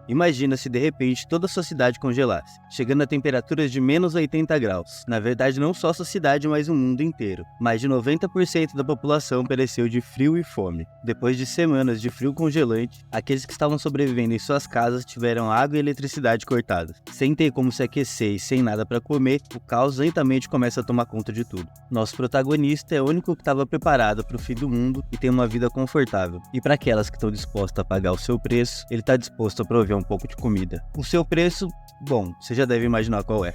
Imagina se de repente toda a sua cidade congelasse, chegando a temperaturas de menos 80 graus. Na verdade, não só sua cidade, mas o mundo inteiro. Mais de 90% da população pereceu de frio e fome. Depois de semanas de frio congelante, aqueles que estavam sobrevivendo em suas casas tiveram água e eletricidade cortadas. Sem ter como se aquecer e sem nada para comer, o caos lentamente começa a tomar conta de tudo. Nosso protagonista é o único que estava preparado para o fim do mundo e tem uma vida confortável. E para aquelas que estão dispostas a pagar o seu preço, ele está disposto a prover um pouco de comida. O seu preço, bom, você já deve imaginar qual é.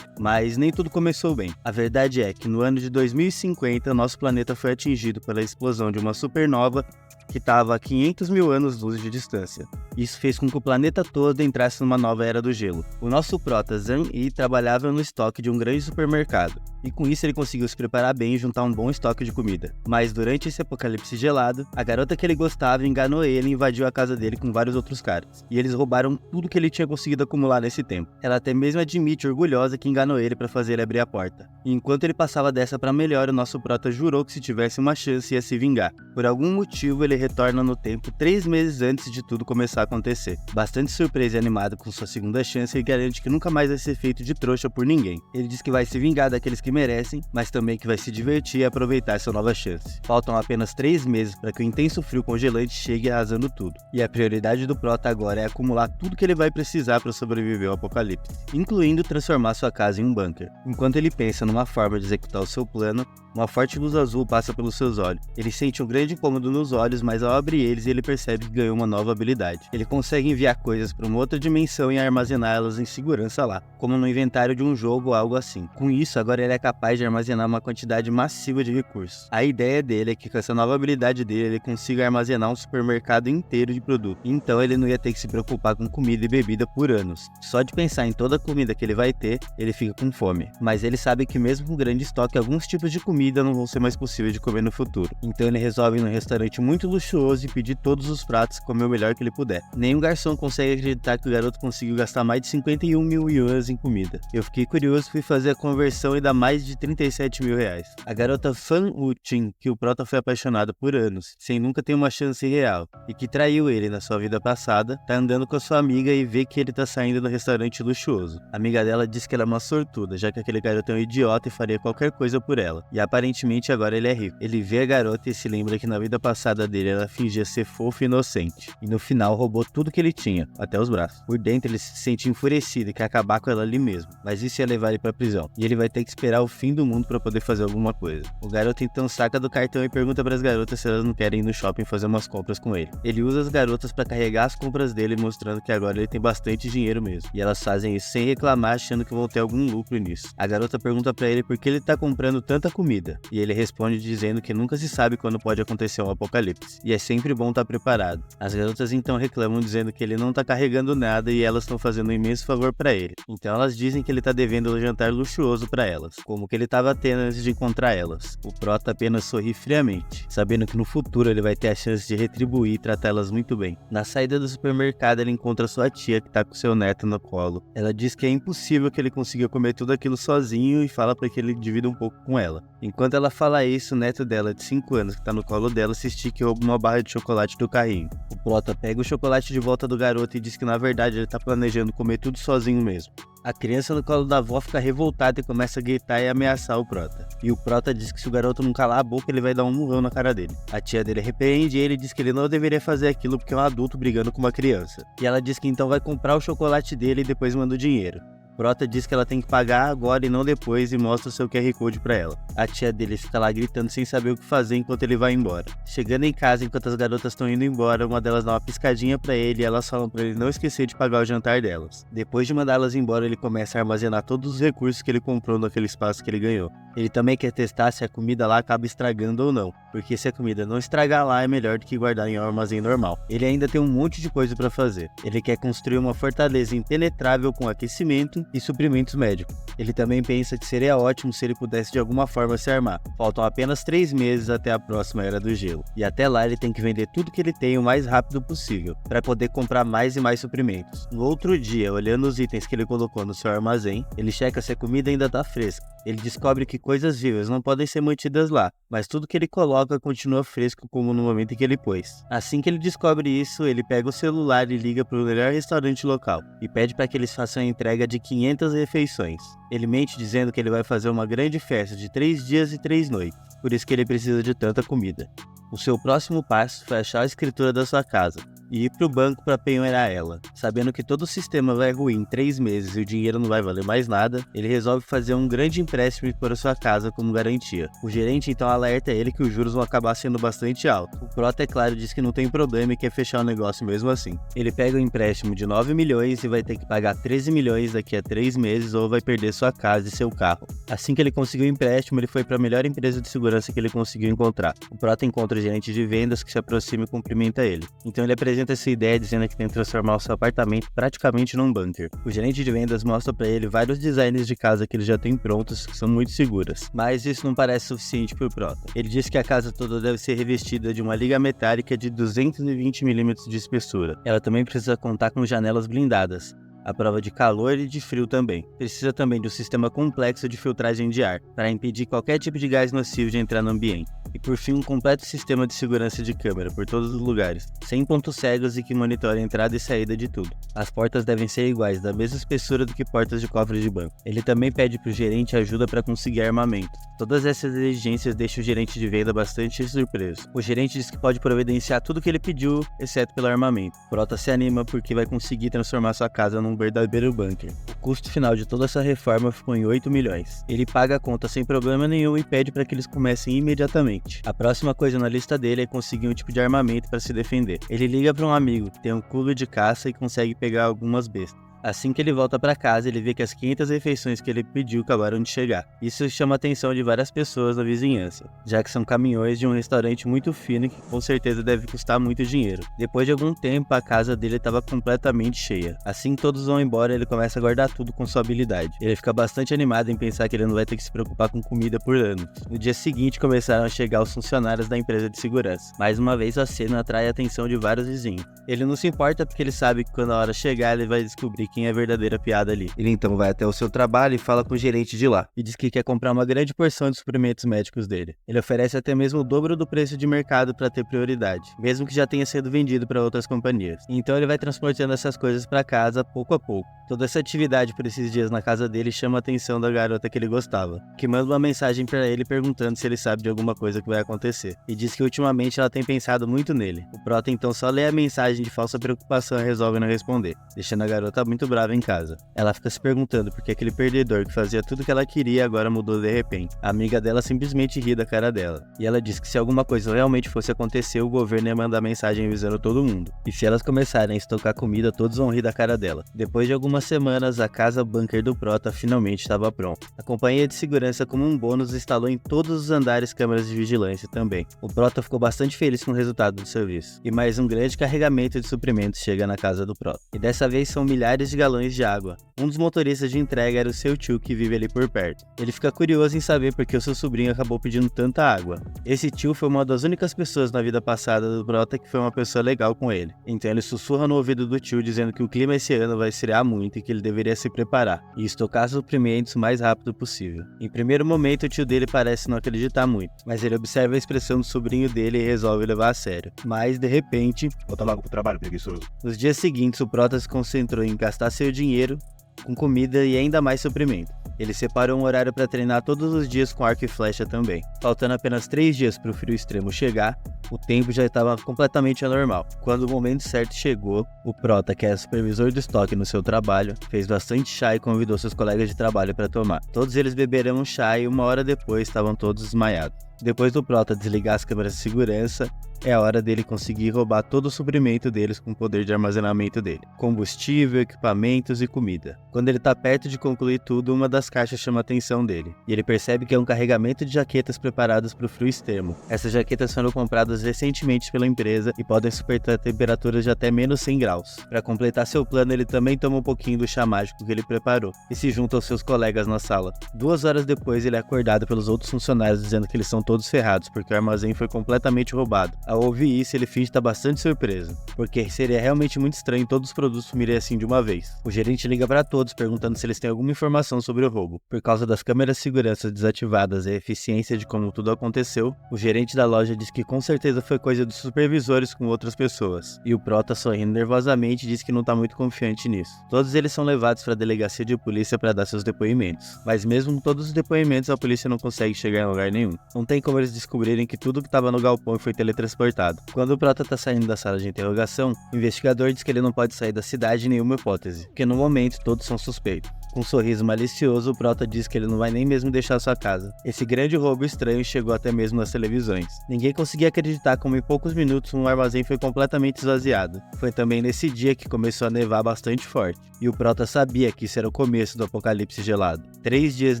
Mas nem tudo começou bem. A verdade é que no ano de 2050, nosso planeta foi atingido pela explosão de uma supernova que estava a 500 mil anos-luz de distância. Isso fez com que o planeta todo entrasse numa nova era do gelo. O nosso prota Zhang-Yi trabalhava no estoque de um grande supermercado, e com isso ele conseguiu se preparar bem e juntar um bom estoque de comida. Mas durante esse apocalipse gelado, a garota que ele gostava enganou ele e invadiu a casa dele com vários outros caras, e eles roubaram tudo que ele tinha conseguido acumular nesse tempo. Ela até mesmo admite orgulhosa que enganou ele para fazer ele abrir a porta. E enquanto ele passava dessa para melhor, o nosso prota jurou que se tivesse uma chance ia se vingar. Por algum motivo ele retorna no tempo 3 meses antes de tudo começar a acontecer. Bastante surpreso e animado com sua segunda chance, ele garante que nunca mais vai ser feito de trouxa por ninguém. Ele diz que vai se vingar daqueles que merecem, mas também que vai se divertir e aproveitar essa nova chance. Faltam apenas 3 meses para que o intenso frio congelante chegue arrasando tudo. E a prioridade do prota agora é acumular tudo que ele vai precisar para sobreviver ao apocalipse, incluindo transformar sua casa em um bunker. Enquanto ele pensa numa forma de executar o seu plano, uma forte luz azul passa pelos seus olhos. Ele sente um grande incômodo nos olhos, mas ao abrir eles, ele percebe que ganhou uma nova habilidade. Ele consegue enviar coisas para uma outra dimensão e armazená-las em segurança lá, como no inventário de um jogo ou algo assim. Com isso, agora ele é capaz de armazenar uma quantidade massiva de recursos. A ideia dele é que com essa nova habilidade dele, ele consiga armazenar um supermercado inteiro de produtos. Então ele não ia ter que se preocupar com comida e bebida por anos. Só de pensar em toda a comida que ele vai ter, ele fica com fome. Mas ele sabe que mesmo com grande estoque, alguns tipos de comida não vão ser mais possíveis de comer no futuro. Então ele resolve ir num restaurante muito luxuoso e pedir todos os pratos e comer o melhor que ele puder. Nenhum garçom consegue acreditar que o garoto conseguiu gastar mais de 51 mil yuans em comida. Eu fiquei curioso, fui fazer a conversão e dá mais de 37 mil reais. A garota Fan Wuqing, que o prota foi apaixonado por anos, sem nunca ter uma chance real, e que traiu ele na sua vida passada, tá andando com a sua amiga e vê que ele tá saindo do restaurante luxuoso. A amiga dela diz que ela é uma sortuda, já que aquele garoto é um idiota e faria qualquer coisa por ela. E aparentemente agora ele é rico. Ele vê a garota e se lembra que na vida passada dele ela fingia ser fofa e inocente. E no final roubou tudo que ele tinha, até os braços. Por dentro ele se sente enfurecido e quer acabar com ela ali mesmo. Mas isso ia levar ele pra prisão. E ele vai ter que esperar o fim do mundo pra poder fazer alguma coisa. O garoto então saca do cartão e pergunta pras garotas se elas não querem ir no shopping fazer umas compras com ele. Ele usa as garotas pra carregar as compras dele, mostrando que agora ele tem bastante dinheiro mesmo. E elas fazem isso sem reclamar, achando que vão ter algum lucro nisso. A garota pergunta pra ele por que ele tá comprando tanta comida. E ele responde dizendo que nunca se sabe quando pode acontecer um apocalipse, e é sempre bom estar preparado. As garotas então reclamam dizendo que ele não tá carregando nada e elas estão fazendo um imenso favor pra ele. Então elas dizem que ele tá devendo um jantar luxuoso pra elas, como que ele tava tendo antes de encontrar elas. O prota apenas sorri friamente, sabendo que no futuro ele vai ter a chance de retribuir e tratar elas muito bem. Na saída do supermercado ele encontra sua tia que tá com seu neto no colo. Ela diz que é impossível que ele consiga comer tudo aquilo sozinho e fala pra que ele divida um pouco com ela. Enquanto ela fala isso, o neto dela, de 5 anos, que tá no colo dela, se estica e rouba uma barra de chocolate do carrinho. O prota pega o chocolate de volta do garoto e diz que na verdade ele tá planejando comer tudo sozinho mesmo. A criança no colo da avó fica revoltada e começa a gritar e ameaçar o prota. E o prota diz que se o garoto não calar a boca, ele vai dar um murrão na cara dele. A tia dele repreende ele e diz que ele não deveria fazer aquilo porque é um adulto brigando com uma criança. E ela diz que então vai comprar o chocolate dele e depois manda o dinheiro. Prota diz que ela tem que pagar agora e não depois e mostra o seu QR Code pra ela. A tia dele fica lá gritando sem saber o que fazer enquanto ele vai embora. Chegando em casa, enquanto as garotas estão indo embora, uma delas dá uma piscadinha pra ele e elas falam pra ele não esquecer de pagar o jantar delas. Depois de mandá-las embora, ele começa a armazenar todos os recursos que ele comprou naquele espaço que ele ganhou. Ele também quer testar se a comida lá acaba estragando ou não, porque se a comida não estragar lá é melhor do que guardar em um armazém normal. Ele ainda tem um monte de coisa pra fazer. Ele quer construir uma fortaleza impenetrável com aquecimento item e suprimentos médicos. Ele também pensa que seria ótimo se ele pudesse de alguma forma se armar. Faltam apenas 3 meses até a próxima Era do Gelo, e até lá ele tem que vender tudo que ele tem o mais rápido possível, para poder comprar mais e mais suprimentos. No outro dia, olhando os itens que ele colocou no seu armazém, ele checa se a comida ainda está fresca. Ele descobre que coisas vivas não podem ser mantidas lá, mas tudo que ele coloca continua fresco como no momento em que ele pôs. Assim que ele descobre isso, ele pega o celular e liga para o melhor restaurante local, e pede para que eles façam a entrega de 500 refeições. Ele mente dizendo que ele vai fazer uma grande festa de 3 dias e 3 noites, por isso que ele precisa de tanta comida. O seu próximo passo foi achar a escritura da sua casa e ir para o banco para penhorar ela. Sabendo que todo o sistema vai ruir em 3 meses e o dinheiro não vai valer mais nada, ele resolve fazer um grande empréstimo para sua casa como garantia. O gerente então alerta ele que os juros vão acabar sendo bastante altos. O Prota, é claro, diz que não tem problema e quer fechar o negócio mesmo assim. Ele pega um empréstimo de 9 milhões e vai ter que pagar 13 milhões daqui a 3 meses ou vai perder sua casa e seu carro. Assim que ele conseguiu o empréstimo, ele foi para a melhor empresa de segurança que ele conseguiu encontrar. O Prota encontra o gerente de vendas que se aproxima e cumprimenta ele. Então ele apresenta essa ideia dizendo que tem que transformar o seu apartamento praticamente num bunker. O gerente de vendas mostra para ele vários designs de casa que ele já tem prontos que são muito seguras, mas isso não parece suficiente para o Prota. Ele diz que a casa toda deve ser revestida de uma liga metálica de 220 mm de espessura. Ela também precisa contar com janelas blindadas, à prova de calor e de frio também. Precisa também de um sistema complexo de filtragem de ar, para impedir qualquer tipo de gás nocivo de entrar no ambiente. E por fim, um completo sistema de segurança de câmera por todos os lugares, sem pontos cegos e que monitora a entrada e saída de tudo. As portas devem ser iguais, da mesma espessura do que portas de cofre de banco. Ele também pede para o gerente ajuda para conseguir armamento. Todas essas exigências deixam o gerente de venda bastante surpreso. O gerente diz que pode providenciar tudo que ele pediu, exceto pelo armamento. Prota se anima porque vai conseguir transformar sua casa num verdadeiro bunker. O custo final de toda essa reforma ficou em 8 milhões. Ele paga a conta sem problema nenhum e pede para que eles comecem imediatamente. A próxima coisa na lista dele é conseguir um tipo de armamento para se defender. Ele liga para um amigo que tem um clube de caça e consegue pegar algumas bestas. Assim que ele volta para casa, ele vê que as 500 refeições que ele pediu acabaram de chegar. Isso chama a atenção de várias pessoas na vizinhança, já que são caminhões de um restaurante muito fino que com certeza deve custar muito dinheiro. Depois de algum tempo, a casa dele estava completamente cheia. Assim que todos vão embora, ele começa a guardar tudo com sua habilidade. Ele fica bastante animado em pensar que ele não vai ter que se preocupar com comida por anos. No dia seguinte, começaram a chegar os funcionários da empresa de segurança. Mais uma vez, a cena atrai a atenção de vários vizinhos. Ele não se importa porque ele sabe que quando a hora chegar, ele vai descobrir quem é a verdadeira piada ali. Ele então vai até o seu trabalho e fala com o gerente de lá, e diz que quer comprar uma grande porção de suprimentos médicos dele. Ele oferece até mesmo o dobro do preço de mercado para ter prioridade, mesmo que já tenha sido vendido para outras companhias. Então ele vai transportando essas coisas para casa pouco a pouco. Toda essa atividade por esses dias na casa dele chama a atenção da garota que ele gostava, que manda uma mensagem para ele perguntando se ele sabe de alguma coisa que vai acontecer, e diz que ultimamente ela tem pensado muito nele. O Prota então só lê a mensagem de falsa preocupação e resolve não responder, deixando a garota muito brava em casa. Ela fica se perguntando por que aquele perdedor que fazia tudo que ela queria agora mudou de repente. A amiga dela simplesmente ri da cara dela, e ela diz que se alguma coisa realmente fosse acontecer, o governo ia mandar mensagem avisando todo mundo, e se elas começarem a estocar comida, todos vão rir da cara dela. Depois de algumas semanas, a casa bunker do Prota finalmente estava pronta. A companhia de segurança, como um bônus, instalou em todos os andares câmeras de vigilância também. O Prota ficou bastante feliz com o resultado do serviço, e mais um grande carregamento de suprimentos chega na casa do Prota. E dessa vez são milhares de galões de água. Um dos motoristas de entrega era o seu tio que vive ali por perto. Ele fica curioso em saber por que o seu sobrinho acabou pedindo tanta água. Esse tio foi uma das únicas pessoas na vida passada do Prota que foi uma pessoa legal com ele. Então ele sussurra no ouvido do tio dizendo que o clima esse ano vai esfriar muito e que ele deveria se preparar e estocar suprimentos o mais rápido possível. Em primeiro momento, o tio dele parece não acreditar muito, mas ele observa a expressão do sobrinho dele e resolve levar a sério. Mas, de repente, Volta logo pro trabalho, preguiçoso. nos dias seguintes, o Prota se concentrou em gastar seu dinheiro com comida e ainda mais suprimento. Ele separou um horário para treinar todos os dias com arco e flecha também. Faltando apenas 3 dias para o frio extremo chegar, o tempo já estava completamente anormal. Quando o momento certo chegou, o Prota, que é supervisor do estoque no seu trabalho, fez bastante chá e convidou seus colegas de trabalho para tomar. Todos eles beberam um chá e 1 hora depois estavam todos desmaiados. Depois do Prota desligar as câmeras de segurança, é a hora dele conseguir roubar todo o suprimento deles com o poder de armazenamento dele. Combustível, equipamentos e comida. Quando ele tá perto de concluir tudo, uma das caixas chama a atenção dele. E ele percebe que é um carregamento de jaquetas preparadas para o frio extremo. Essas jaquetas foram compradas recentemente pela empresa e podem suportar temperaturas de até menos 100 graus. Para completar seu plano, ele também toma um pouquinho do chá mágico que ele preparou e se junta aos seus colegas na sala. 2 horas depois, ele é acordado pelos outros funcionários dizendo que eles são todos ferrados porque o armazém foi completamente roubado. Ao ouvir isso, ele finge estar bastante surpreso, porque seria realmente muito estranho todos os produtos sumirem assim de uma vez. O gerente liga para todos perguntando se eles têm alguma informação sobre o roubo. Por causa das câmeras de segurança desativadas e a eficiência de como tudo aconteceu, o gerente da loja diz que com certeza foi coisa dos supervisores com outras pessoas. E o Prota, sorrindo nervosamente, diz que não está muito confiante nisso. Todos eles são levados para a delegacia de polícia para dar seus depoimentos. Mas mesmo com todos os depoimentos, a polícia não consegue chegar em lugar nenhum. Não tem como eles descobrirem que tudo que estava no galpão foi teletransportado. Quando o Prota tá saindo da sala de interrogação, o investigador diz que ele não pode sair da cidade em nenhuma hipótese, porque no momento todos são suspeitos. Com um sorriso malicioso, o Prota diz que ele não vai nem mesmo deixar sua casa. Esse grande roubo estranho chegou até mesmo nas televisões. Ninguém conseguia acreditar como em poucos minutos um armazém foi completamente esvaziado. Foi também nesse dia que começou a nevar bastante forte, e o Prota sabia que isso era o começo do apocalipse gelado. 3 dias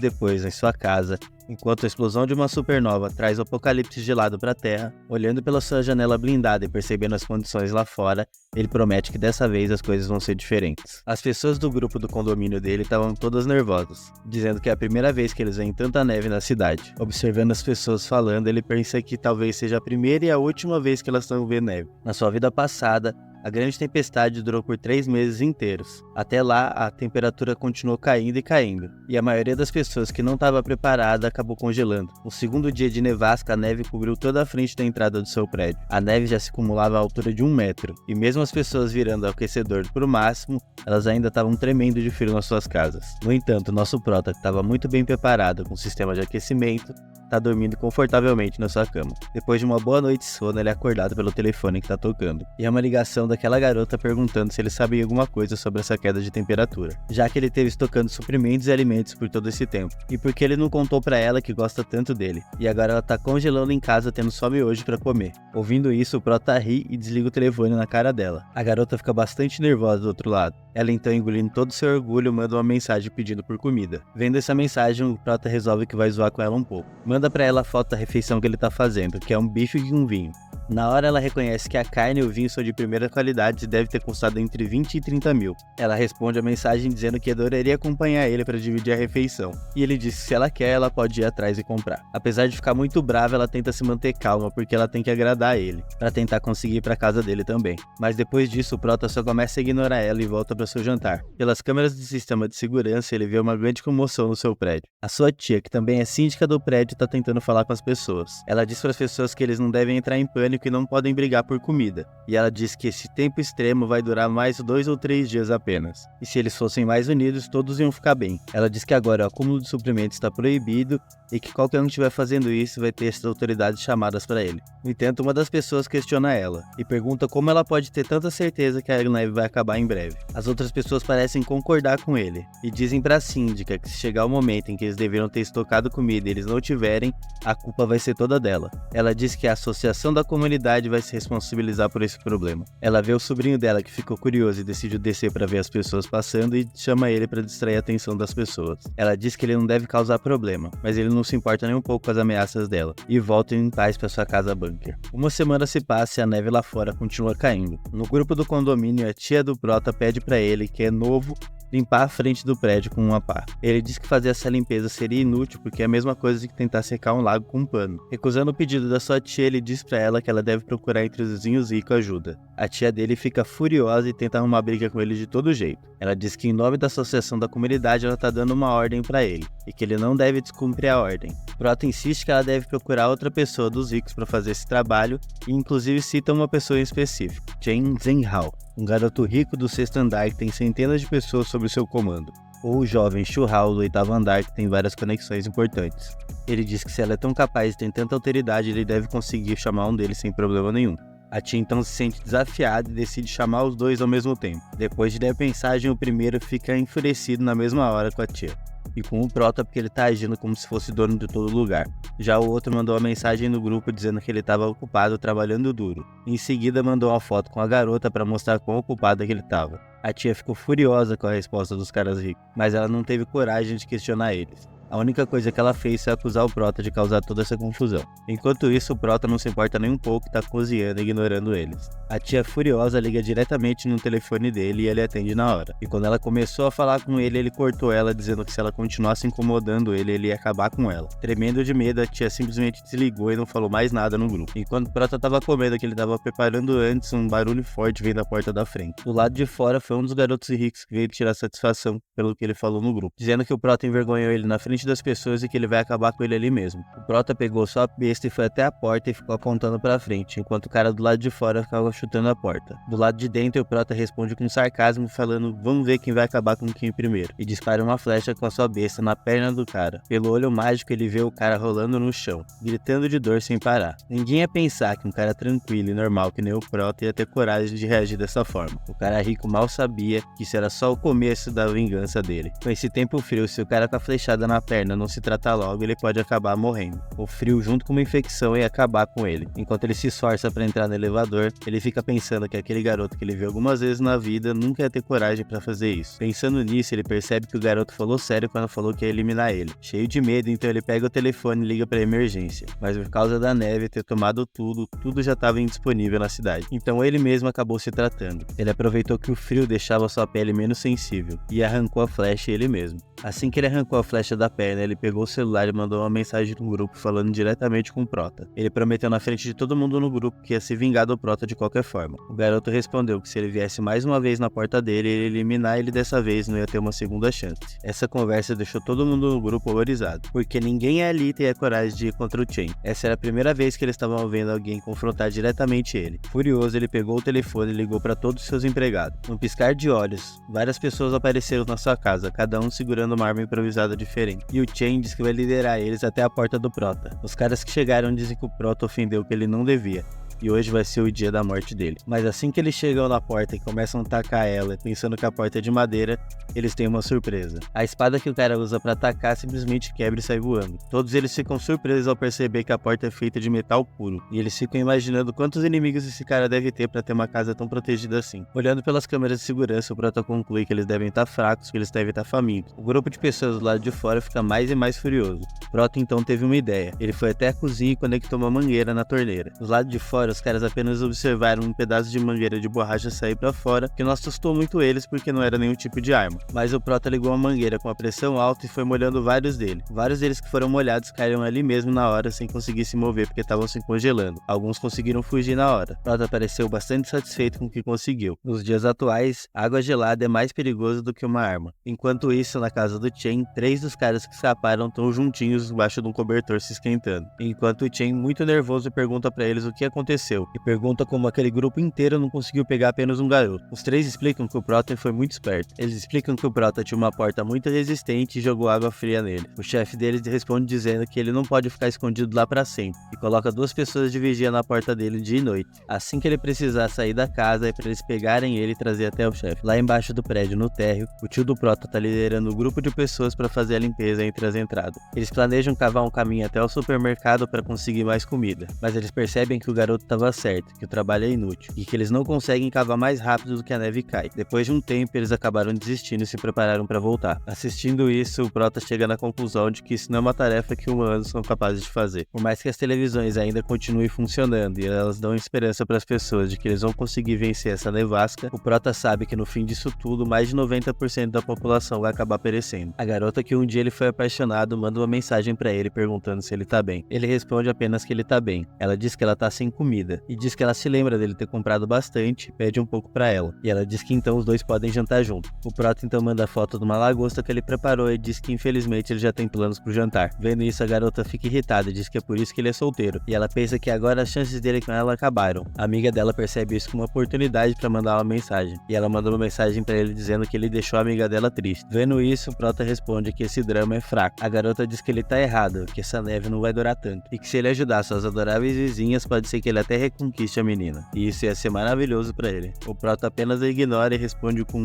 depois, em sua casa, enquanto a explosão de uma supernova traz o apocalipse gelado para a Terra, olhando pela sua janela blindada e percebendo as condições lá fora, ele promete que dessa vez as coisas vão ser diferentes. As pessoas do grupo do condomínio dele estavam todas nervosas, dizendo que é a primeira vez que eles veem tanta neve na cidade. Observando as pessoas falando, ele pensa que talvez seja a primeira e a última vez que elas estão vendo neve. Na sua vida passada, a grande tempestade durou por 3 meses inteiros. Até lá, a temperatura continuou caindo e caindo, e a maioria das pessoas que não estava preparada acabou congelando. No segundo dia de nevasca, a neve cobriu toda a frente da entrada do seu prédio. A neve já se acumulava à altura de 1 metro, e mesmo as pessoas virando o aquecedor para o máximo, elas ainda estavam tremendo de frio nas suas casas. No entanto, nosso Prota, que estava muito bem preparado com o sistema de aquecimento, tá dormindo confortavelmente na sua cama. Depois de uma boa noite de sono, ele é acordado pelo telefone que tá tocando. E é uma ligação daquela garota perguntando se ele sabia alguma coisa sobre essa queda de temperatura, já que ele teve estocando suprimentos e alimentos por todo esse tempo. E porque ele não contou pra ela que gosta tanto dele. E agora ela tá congelando em casa tendo só miojo pra comer. Ouvindo isso, o Prota ri e desliga o telefone na cara dela. A garota fica bastante nervosa do outro lado. Ela então, engolindo todo o seu orgulho, manda uma mensagem pedindo por comida. Vendo essa mensagem, o Prota resolve que vai zoar com ela um pouco. Manda pra ela a foto da refeição que ele tá fazendo, que é um bife e um vinho. Na hora ela reconhece que a carne e o vinho são de primeira qualidade e deve ter custado entre 20 e 30 mil. Ela responde a mensagem dizendo que adoraria acompanhar ele para dividir a refeição. E ele diz que se ela quer, ela pode ir atrás e comprar. Apesar de ficar muito brava, ela tenta se manter calma porque ela tem que agradar ele, para tentar conseguir ir para casa dele também. Mas depois disso, o Prota só começa a ignorar ela e volta para seu jantar. Pelas câmeras do sistema de segurança, ele vê uma grande comoção no seu prédio. A sua tia, que também é síndica do prédio, está tentando falar com as pessoas. Ela diz para as pessoas que eles não devem entrar em pânico e não podem brigar por comida. E ela diz que esse tempo extremo vai durar mais 2 ou 3 dias apenas. E se eles fossem mais unidos, todos iam ficar bem. Ela diz que agora o acúmulo de suprimentos está proibido e que qualquer um que estiver fazendo isso vai ter essas autoridades chamadas para ele. No entanto, uma das pessoas questiona ela e pergunta como ela pode ter tanta certeza que a neve vai acabar em breve. As outras pessoas parecem concordar com ele e dizem para a síndica que se chegar o momento em que eles deveriam ter estocado comida e eles não tiverem, a culpa vai ser toda dela. Ela diz que a associação da comunidade vai se responsabilizar por esse problema. Ela vê o sobrinho dela que ficou curioso e decidiu descer para ver as pessoas passando e chama ele para distrair a atenção das pessoas. Ela diz que ele não deve causar problema, mas ele não se importa nem um pouco com as ameaças dela e volta em paz para sua casa bunker. Uma semana se passa e a neve lá fora continua caindo. No grupo do condomínio, a tia do Prota pede para ele, que é novo, limpar a frente do prédio com uma pá. Ele diz que fazer essa limpeza seria inútil porque é a mesma coisa que tentar secar um lago com um pano. Recusando o pedido da sua tia, ele diz pra ela que ela deve procurar entre os vizinhos ricos ajuda. A tia dele fica furiosa e tenta arrumar briga com ele de todo jeito. Ela diz que em nome da associação da comunidade ela tá dando uma ordem pra ele e que ele não deve descumprir a ordem. Prota insiste que ela deve procurar outra pessoa dos ricos para fazer esse trabalho e inclusive cita uma pessoa em específico, Chen Zhenhao, um garoto rico do 6º andar que tem centenas de pessoas sob seu comando, ou o jovem Xu Hao do 8º andar que tem várias conexões importantes. Ele diz que se ela é tão capaz e tem tanta autoridade, ele deve conseguir chamar um deles sem problema nenhum. A tia então se sente desafiada e decide chamar os dois ao mesmo tempo. Depois de dar a mensagem, o primeiro fica enfurecido na mesma hora com a tia. e com o Prota porque ele tá agindo como se fosse dono de todo lugar. Já o outro mandou uma mensagem no grupo dizendo que ele estava ocupado trabalhando duro. Em seguida mandou uma foto com a garota para mostrar quão ocupado que ele estava. A tia ficou furiosa com a resposta dos caras ricos, mas ela não teve coragem de questionar eles. A única coisa que ela fez foi acusar o Prota de causar toda essa confusão. Enquanto isso, o Prota não se importa nem um pouco e tá cozinhando e ignorando eles. A tia furiosa liga diretamente no telefone dele e ele atende na hora. E quando ela começou a falar com ele, ele cortou ela, dizendo que se ela continuasse incomodando ele, ele ia acabar com ela. Tremendo de medo, a tia simplesmente desligou e não falou mais nada no grupo. Enquanto o Prota tava comendo que ele tava preparando antes, um barulho forte veio da porta da frente. Do lado de fora foi um dos garotos ricos que veio tirar satisfação pelo que ele falou no grupo, dizendo que o Prota envergonhou ele na frente das pessoas e que ele vai acabar com ele ali mesmo. O Prota pegou sua besta e foi até a porta e ficou apontando pra frente, enquanto o cara do lado de fora ficava chutando a porta. Do lado de dentro, o Prota responde com sarcasmo, falando: vamos ver quem vai acabar com quem primeiro, e dispara uma flecha com a sua besta na perna do cara. Pelo olho mágico, ele vê o cara rolando no chão, gritando de dor sem parar. Ninguém ia pensar que um cara tranquilo e normal que nem o Prota ia ter coragem de reagir dessa forma. O cara rico mal sabia que isso era só o começo da vingança dele. Com esse tempo frio, se o cara com a flechada na perna não se tratar logo, ele pode acabar morrendo. O frio, junto com uma infecção, ia acabar com ele. Enquanto ele se esforça para entrar no elevador, ele fica pensando que aquele garoto que ele viu algumas vezes na vida nunca ia ter coragem para fazer isso. Pensando nisso, ele percebe que o garoto falou sério quando falou que ia eliminar ele. Cheio de medo, então ele pega o telefone e liga para emergência. Mas por causa da neve ter tomado tudo já estava indisponível na cidade. Então ele mesmo acabou se tratando. Ele aproveitou que o frio deixava sua pele menos sensível e arrancou a flecha ele mesmo. Assim que ele arrancou a flecha da perna, ele pegou o celular e mandou uma mensagem no grupo falando diretamente com o Prota. Ele prometeu na frente de todo mundo no grupo que ia se vingar do Prota de qualquer forma. O garoto respondeu que se ele viesse mais uma vez na porta dele, ele ia eliminar ele dessa vez, não ia ter uma segunda chance. Essa conversa deixou todo mundo no grupo horrorizado, porque ninguém ali teria coragem de ir contra o Chen. Essa era a primeira vez que eles estavam vendo alguém confrontar diretamente ele. Furioso, ele pegou o telefone e ligou para todos os seus empregados. Num piscar de olhos, várias pessoas apareceram na sua casa, cada um segurando uma arma improvisada diferente. E o Chen diz que vai liderar eles até a porta do Prota. Os caras que chegaram dizem que o Prota ofendeu o que ele não devia, e hoje vai ser o dia da morte dele. Mas assim que eles chegam na porta e começam a atacar ela, pensando que a porta é de madeira, eles têm uma surpresa. A espada que o cara usa pra atacar simplesmente quebra e sai voando. Todos eles ficam surpresos ao perceber que a porta é feita de metal puro, e eles ficam imaginando quantos inimigos esse cara deve ter pra ter uma casa tão protegida assim. Olhando pelas câmeras de segurança, o Prota conclui que eles devem estar fracos, que eles devem estar famintos. O grupo de pessoas do lado de fora fica mais e mais furioso. O Prota então teve uma ideia. Ele foi até a cozinha e conectou uma mangueira na torneira. Do lado de fora, os caras apenas observaram um pedaço de mangueira de borracha sair pra fora, que não assustou muito eles porque não era nenhum tipo de arma. Mas o Prota ligou a mangueira com a pressão alta e foi molhando vários deles. Vários deles que foram molhados caíram ali mesmo na hora sem conseguir se mover porque estavam se congelando. Alguns conseguiram fugir na hora. Prota pareceu bastante satisfeito com o que conseguiu. Nos dias atuais, água gelada é mais perigoso do que uma arma. Enquanto isso, na casa do Chen, 3 dos caras que escaparam estão juntinhos embaixo de um cobertor se esquentando. Enquanto o Chen, muito nervoso, pergunta pra eles o que aconteceu. E pergunta como aquele grupo inteiro não conseguiu pegar apenas um garoto. Os 3 explicam que o Prota foi muito esperto. Eles explicam que o Prota tinha uma porta muito resistente e jogou água fria nele. O chefe deles responde dizendo que ele não pode ficar escondido lá pra sempre, e coloca 2 pessoas de vigia na porta dele dia e noite. Assim que ele precisar sair da casa, é pra eles pegarem ele e trazer até o chefe. Lá embaixo do prédio, no térreo, o tio do Prota tá liderando um grupo de pessoas pra fazer a limpeza entre as entradas. Eles planejam cavar um caminho até o supermercado pra conseguir mais comida, mas eles percebem que o garoto tava certo, que o trabalho é inútil, e que eles não conseguem cavar mais rápido do que a neve cai. Depois de um tempo, eles acabaram desistindo e se prepararam para voltar. Assistindo isso, o Prota chega na conclusão de que isso não é uma tarefa que humanos são capazes de fazer. Por mais que as televisões ainda continuem funcionando e elas dão esperança para as pessoas de que eles vão conseguir vencer essa nevasca, o Prota sabe que no fim disso tudo, mais de 90% da população vai acabar perecendo. A garota que um dia ele foi apaixonado manda uma mensagem para ele perguntando se ele tá bem. Ele responde apenas que ele tá bem. Ela diz que ela tá sem comida e diz que ela se lembra dele ter comprado bastante e pede um pouco pra ela. E ela diz que então os dois podem jantar junto. O Prota então manda foto de uma lagosta que ele preparou e diz que infelizmente ele já tem planos pro jantar. Vendo isso, a garota fica irritada e diz que é por isso que ele é solteiro. E ela pensa que agora as chances dele com ela acabaram. A amiga dela percebe isso como uma oportunidade pra mandar uma mensagem. E ela manda uma mensagem pra ele dizendo que ele deixou a amiga dela triste. Vendo isso, o Prota responde que esse drama é fraco. A garota diz que ele tá errado, que essa neve não vai durar tanto. E que se ele ajudar suas adoráveis vizinhas, pode ser que ele até reconquiste a menina, e isso ia ser maravilhoso pra ele. O Prota apenas a ignora e responde com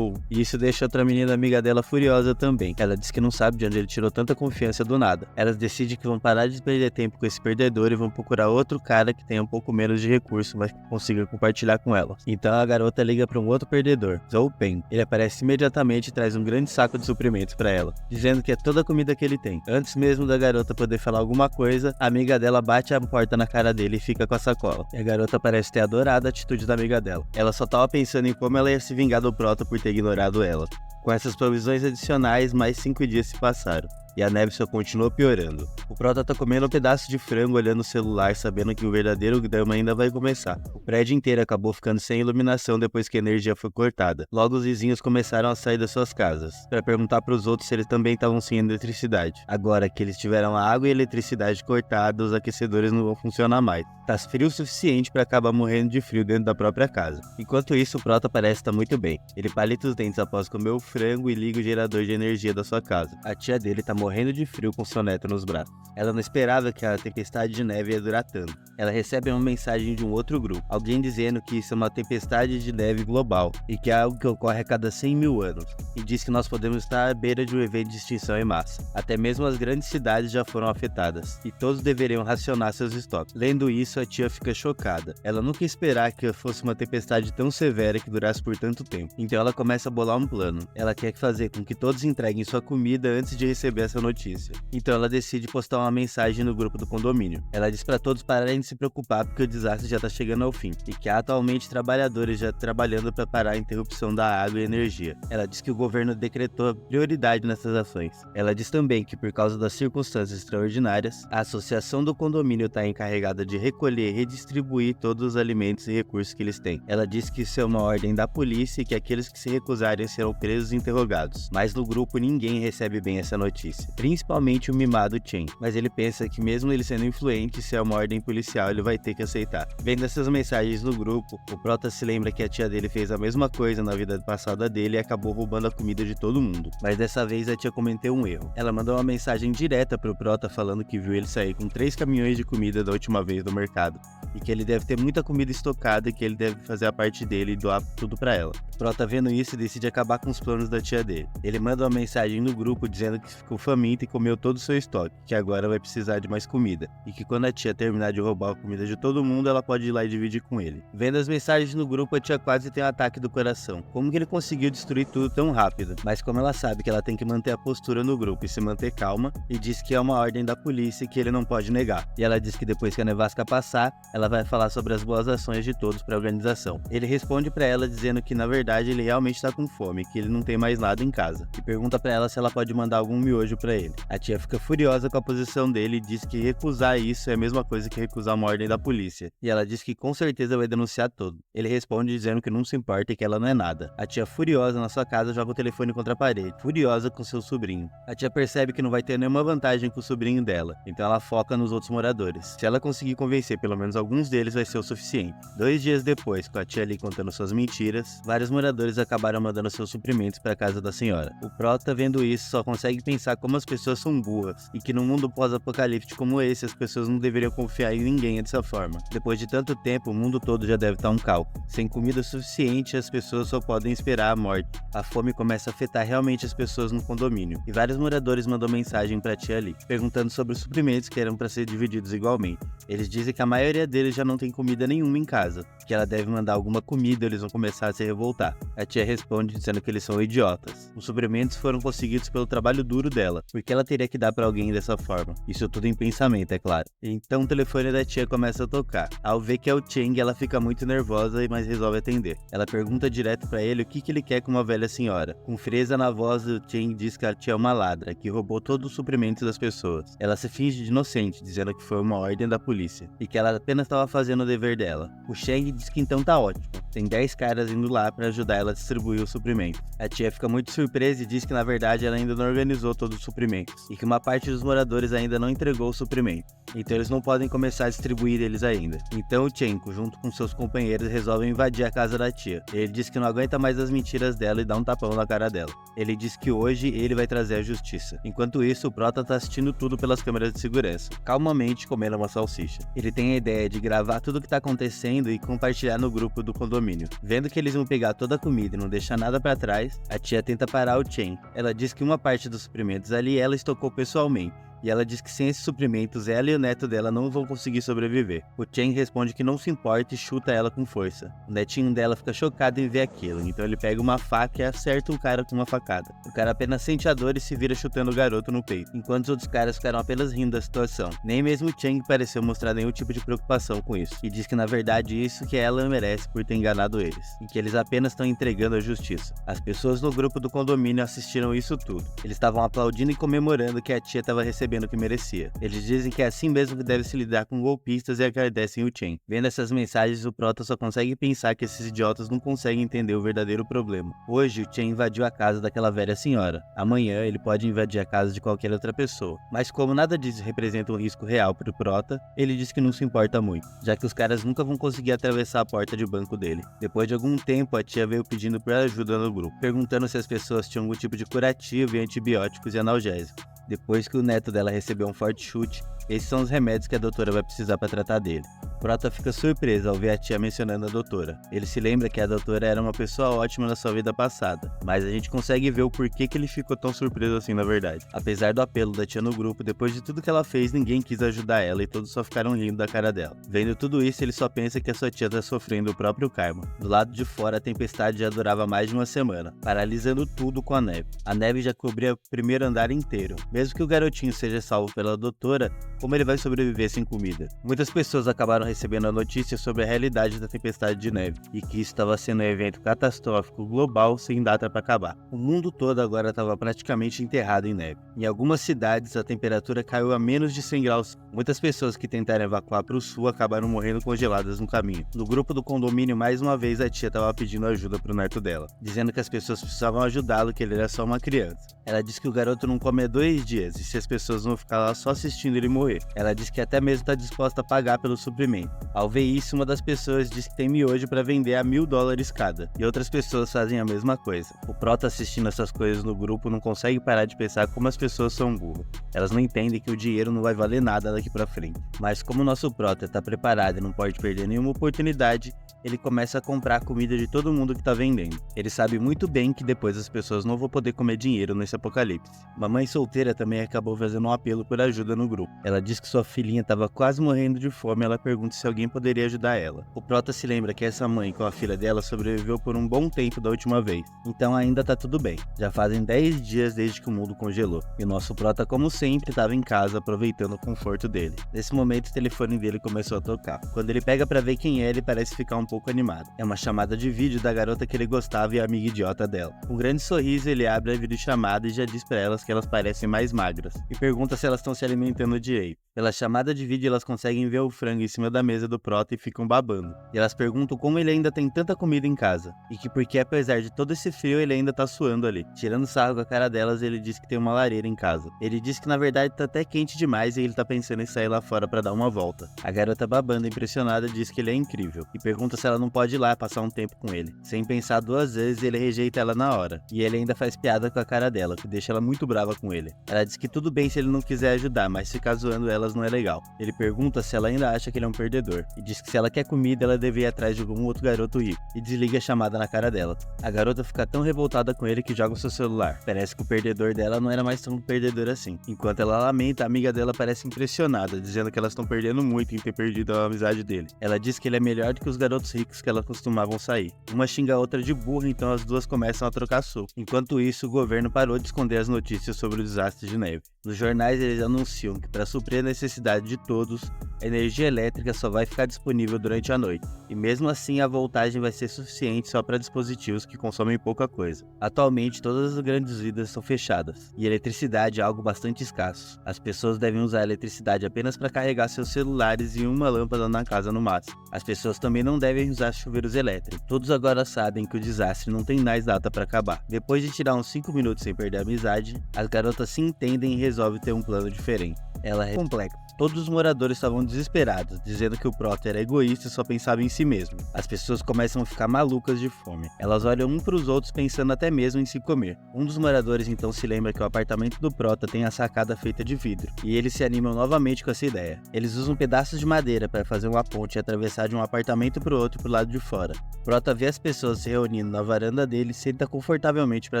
e isso deixa outra menina amiga dela furiosa também. Ela diz que não sabe de onde ele tirou tanta confiança do nada. Elas decidem que vão parar de perder tempo com esse perdedor e vão procurar outro cara que tenha um pouco menos de recurso, mas que consiga compartilhar com ela. Então a garota liga para um outro perdedor, Zhou Pen. Ele aparece imediatamente e traz um grande saco de suprimentos para ela, dizendo que é toda a comida que ele tem. Antes mesmo da garota poder falar alguma coisa, a amiga dela bate a porta na cara dele e fica com a sacola. E a garota parece ter adorado a atitude da amiga dela. Ela só tava pensando em como ela ia se vingar do Prota por ter ignorado ela. Com essas provisões adicionais, mais 5 dias se passaram. E a neve só continuou piorando. O Prota tá comendo um pedaço de frango olhando o celular, sabendo que o verdadeiro drama ainda vai começar. O prédio inteiro acabou ficando sem iluminação depois que a energia foi cortada. Logo os vizinhos começaram a sair das suas casas, para perguntar para os outros se eles também estavam sem eletricidade. Agora que eles tiveram água e eletricidade cortadas, os aquecedores não vão funcionar mais. Tá frio o suficiente para acabar morrendo de frio dentro da própria casa. Enquanto isso, o Prota parece estar muito bem. Ele palita os dentes após comer o frango e liga o gerador de energia da sua casa. A tia dele tá morrendo de frio com seu neto nos braços. Ela não esperava que a tempestade de neve ia durar tanto. Ela recebe uma mensagem de um outro grupo, alguém dizendo que isso é uma tempestade de neve global e que é algo que ocorre a cada 100 mil anos, e diz que nós podemos estar à beira de um evento de extinção em massa. Até mesmo as grandes cidades já foram afetadas, e todos deveriam racionar seus estoques. Lendo isso, a tia fica chocada. Ela nunca ia esperar que fosse uma tempestade tão severa que durasse por tanto tempo. Então ela começa a bolar um plano. Ela quer fazer com que todos entreguem sua comida antes de receber essa notícia. Então ela decide postar uma mensagem no grupo do condomínio. Ela diz para todos pararem de se preocupar porque o desastre já está chegando ao fim e que há atualmente trabalhadores já trabalhando para parar a interrupção da água e energia. Ela diz que o governo decretou prioridade nessas ações. Ela diz também que por causa das circunstâncias extraordinárias, a associação do condomínio está encarregada de recolher e redistribuir todos os alimentos e recursos que eles têm. Ela diz que isso é uma ordem da polícia e que aqueles que se recusarem serão presos e interrogados. Mas no grupo ninguém recebe bem essa notícia, principalmente o mimado Chen. Mas ele pensa que mesmo ele sendo influente, se é uma ordem policial, ele vai ter que aceitar. Vendo essas mensagens no grupo, o Prota se lembra que a tia dele fez a mesma coisa na vida passada dele e acabou roubando a comida de todo mundo. Mas dessa vez a tia cometeu um erro. Ela mandou uma mensagem direta pro Prota falando que viu ele sair com 3 caminhões de comida da última vez no mercado, e que ele deve ter muita comida estocada e que ele deve fazer a parte dele e doar tudo pra ela. O Prota vendo isso decide acabar com os planos da tia dele. Ele manda uma mensagem no grupo dizendo que ficou faminto e comeu todo o seu estoque, que agora vai precisar de mais comida, e que quando a tia terminar de roubar a comida de todo mundo, ela pode ir lá e dividir com ele. Vendo as mensagens no grupo, a tia quase tem um ataque do coração. Como que ele conseguiu destruir tudo tão rápido? Mas como ela sabe que ela tem que manter a postura no grupo e se manter calma, e diz que é uma ordem da polícia que ele não pode negar. E ela diz que depois que a nevasca passar, ela vai falar sobre as boas ações de todos para a organização. Ele responde para ela dizendo que na verdade ele realmente está com fome, que ele não tem mais nada em casa, e pergunta para ela se ela pode mandar algum miojo para ele. A tia fica furiosa com a posição dele e diz que recusar isso é a mesma coisa que recusar uma ordem da polícia, e ela diz que com certeza vai denunciar tudo. Ele responde dizendo que não se importa e que ela não é nada. A tia, furiosa na sua casa, joga o telefone contra a parede, furiosa com seu sobrinho. A tia percebe que não vai ter nenhuma vantagem com o sobrinho dela, então ela foca nos outros moradores. Se ela conseguir convencer pelo menos alguns deles, vai ser o suficiente. 2 dias depois, com a tia ali contando suas mentiras, vários moradores acabaram mandando seus suprimentos para a casa da senhora. O Prota, vendo isso, só consegue pensar como as pessoas são burras e que num mundo pós-apocalíptico como esse, as pessoas não deveriam confiar em ninguém dessa forma. Depois de tanto tempo, o mundo todo já deve estar um caos. Sem comida suficiente, as pessoas só podem esperar a morte. A fome começa a afetar realmente as pessoas no condomínio, e vários moradores mandam mensagem pra tia ali, perguntando sobre os suprimentos que eram para ser divididos igualmente. Eles dizem que a maioria deles já não tem comida nenhuma em casa, que ela deve mandar alguma comida ou eles vão começar a se revoltar. A tia responde dizendo que eles são idiotas. Os suprimentos foram conseguidos pelo trabalho duro dela, porque ela teria que dar pra alguém dessa forma. Isso tudo em pensamento, é claro. Então o telefone da tia começa a tocar. Ao ver que é o Cheng, ela fica muito nervosa, mas resolve atender. Ela pergunta direto pra ele o que ele quer com uma velha senhora. Com frieza na voz, o Cheng diz que a tia é uma ladra, que roubou todos os suprimentos das pessoas. Ela se finge de inocente, dizendo que foi uma ordem da polícia, e que ela apenas estava fazendo o dever dela. O Cheng diz que então tá ótimo, Tem 10 caras indo lá para ajudar ela a distribuir os suprimentos. A tia fica muito surpresa e diz que na verdade ela ainda não organizou todos os suprimentos e que uma parte dos moradores ainda não entregou o suprimento, então eles não podem começar a distribuir eles ainda. Então o Chenko, junto com seus companheiros, resolve invadir a casa da tia. Ele diz que não aguenta mais as mentiras dela e dá um tapão na cara dela. Ele diz que hoje ele vai trazer a justiça. Enquanto isso, o Prota tá assistindo tudo pelas câmeras de segurança, calmamente comendo uma salsicha. Ele tem a ideia de gravar tudo o que tá acontecendo e compartilhar no grupo do condomínio. Vendo que eles vão pegar toda a comida e não deixar nada pra trás, a tia tenta parar o Chen. Ela diz que uma parte dos suprimentos ali ela estocou pessoalmente. E ela diz que sem esses suprimentos, ela e o neto dela não vão conseguir sobreviver. O Chen responde que não se importa e chuta ela com força. O netinho dela fica chocado em ver aquilo, então ele pega uma faca e acerta o cara com uma facada. O cara apenas sente a dor e se vira chutando o garoto no peito, enquanto os outros caras ficaram apenas rindo da situação. Nem mesmo o Chen pareceu mostrar nenhum tipo de preocupação com isso, e diz que na verdade isso que ela merece por ter enganado eles, e que eles apenas estão entregando a justiça. As pessoas no grupo do condomínio assistiram isso tudo. Eles estavam aplaudindo e comemorando que a tia estava recebendo o que merecia. Eles dizem que é assim mesmo que deve se lidar com golpistas e agradecem o Chen. Vendo essas mensagens, o Prota só consegue pensar que esses idiotas não conseguem entender o verdadeiro problema. Hoje, o Chen invadiu a casa daquela velha senhora. Amanhã, ele pode invadir a casa de qualquer outra pessoa. Mas como nada disso representa um risco real para o Prota, ele diz que não se importa muito, já que os caras nunca vão conseguir atravessar a porta de banco dele. Depois de algum tempo, a tia veio pedindo por ajuda no grupo, perguntando se as pessoas tinham algum tipo de curativo e antibióticos e analgésicos. Depois que o neto dela recebeu um forte chute, esses são os remédios que a doutora vai precisar para tratar dele. Prota fica surpreso ao ver a tia mencionando a doutora. Ele se lembra que a doutora era uma pessoa ótima na sua vida passada, mas a gente consegue ver o porquê que ele ficou tão surpreso assim na verdade. Apesar do apelo da tia no grupo, depois de tudo que ela fez, ninguém quis ajudar ela e todos só ficaram rindo da cara dela. Vendo tudo isso, ele só pensa que a sua tia tá sofrendo o próprio karma. Do lado de fora, a tempestade já durava mais de uma semana, paralisando tudo com a neve. A neve já cobria o primeiro andar inteiro. Mesmo que o garotinho seja salvo pela doutora, como ele vai sobreviver sem comida? Muitas pessoas acabaram recebendo a notícia sobre a realidade da tempestade de neve, e que isso estava sendo um evento catastrófico global sem data para acabar. O mundo todo agora estava praticamente enterrado em neve. Em algumas cidades, a temperatura caiu a menos de 100 graus. Muitas pessoas que tentaram evacuar para o sul acabaram morrendo congeladas no caminho. No grupo do condomínio, mais uma vez a tia estava pedindo ajuda para o neto dela, dizendo que as pessoas precisavam ajudá-lo, que ele era só uma criança. Ela disse que o garoto não come há 2 dias, e se as pessoas vão ficar lá só assistindo ele morrer. Ela diz que até mesmo está disposta a pagar pelo suprimento. Ao ver isso, uma das pessoas diz que tem miojo para vender a $1000 cada, e outras pessoas fazem a mesma coisa. O Prota assistindo essas coisas no grupo não consegue parar de pensar como as pessoas são burras. Elas não entendem que o dinheiro não vai valer nada daqui pra frente. Mas como o nosso Prota está preparado e não pode perder nenhuma oportunidade, ele começa a comprar a comida de todo mundo que tá vendendo. Ele sabe muito bem que depois as pessoas não vão poder comer dinheiro nesse apocalipse. Uma mãe solteira também acabou fazendo um apelo por ajuda no grupo. Ela diz que sua filhinha estava quase morrendo de fome e ela pergunta se alguém poderia ajudar ela. O Prota se lembra que essa mãe com a filha dela sobreviveu por um bom tempo da última vez, então ainda tá tudo bem. Já fazem 10 dias desde que o mundo congelou, e o nosso Prota, como sempre, estava em casa aproveitando o conforto dele. Nesse momento, o telefone dele começou a tocar. Quando ele pega pra ver quem é, ele parece ficar um pouco animado. É uma chamada de vídeo da garota que ele gostava e a amiga idiota dela. Com um grande sorriso, ele abre a videochamada e já diz pra elas que elas parecem mais magras, e pergunta se elas estão se alimentando direito. Pela chamada de vídeo, elas conseguem ver o frango em cima da mesa do Prota e ficam babando. E elas perguntam como ele ainda tem tanta comida em casa, e que porque apesar de todo esse frio, ele ainda tá suando ali. Tirando sarro com a cara delas, ele diz que tem uma lareira em casa. Ele diz que na verdade tá até quente demais e ele tá pensando em sair lá fora pra dar uma volta. A garota babando impressionada diz que ele é incrível, e pergunta se ela não pode ir lá passar um tempo com ele. Sem pensar 2 vezes, ele rejeita ela na hora, e ele ainda faz piada com a cara dela, que deixa ela muito brava com ele. Ela diz que tudo bem se ele não quiser ajudar, mas ficar zoando elas não é legal. Ele pergunta se ela ainda acha que ele é um perdedor, e diz que se ela quer comida, ela deve ir atrás de algum outro garoto rico, e desliga a chamada na cara dela. A garota fica tão revoltada com ele que joga o seu celular. Parece que o perdedor dela não era mais tão perdedor assim. Enquanto ela lamenta, a amiga dela parece impressionada, dizendo que elas estão perdendo muito em ter perdido a amizade dele. Ela diz que ele é melhor do que os garotos ricos que elas costumavam sair. Uma xinga a outra de burra, então as duas começam a trocar soco. Enquanto isso, o governo parou de esconder as notícias sobre o desastre de neve. Nos jornais eles anunciam que para suprir a necessidade de todos, a energia elétrica só vai ficar disponível durante a noite, e mesmo assim a voltagem vai ser suficiente só para dispositivos que consomem pouca coisa. Atualmente todas as grandes vidas estão fechadas, e a eletricidade é algo bastante escasso. As pessoas devem usar a eletricidade apenas para carregar seus celulares e uma lâmpada na casa no máximo. As pessoas também não devem usar chuveiros elétricos. Todos agora sabem que o desastre não tem mais data para acabar. Depois de tirar uns 5 minutos sem perder a amizade, as garotas se entendem e resolvem ter um plano diferente. Ela é complexa. Todos os moradores estavam desesperados, dizendo que o Prota era egoísta e só pensava em si mesmo. As pessoas começam a ficar malucas de fome. Elas olham um para os outros pensando até mesmo em se comer. Um dos moradores então se lembra que o apartamento do Prota tem a sacada feita de vidro, e eles se animam novamente com essa ideia. Eles usam pedaços de madeira para fazer uma ponte e atravessar de um apartamento para o outro pro lado de fora. Prota vê as pessoas se reunindo na varanda dele e senta confortavelmente para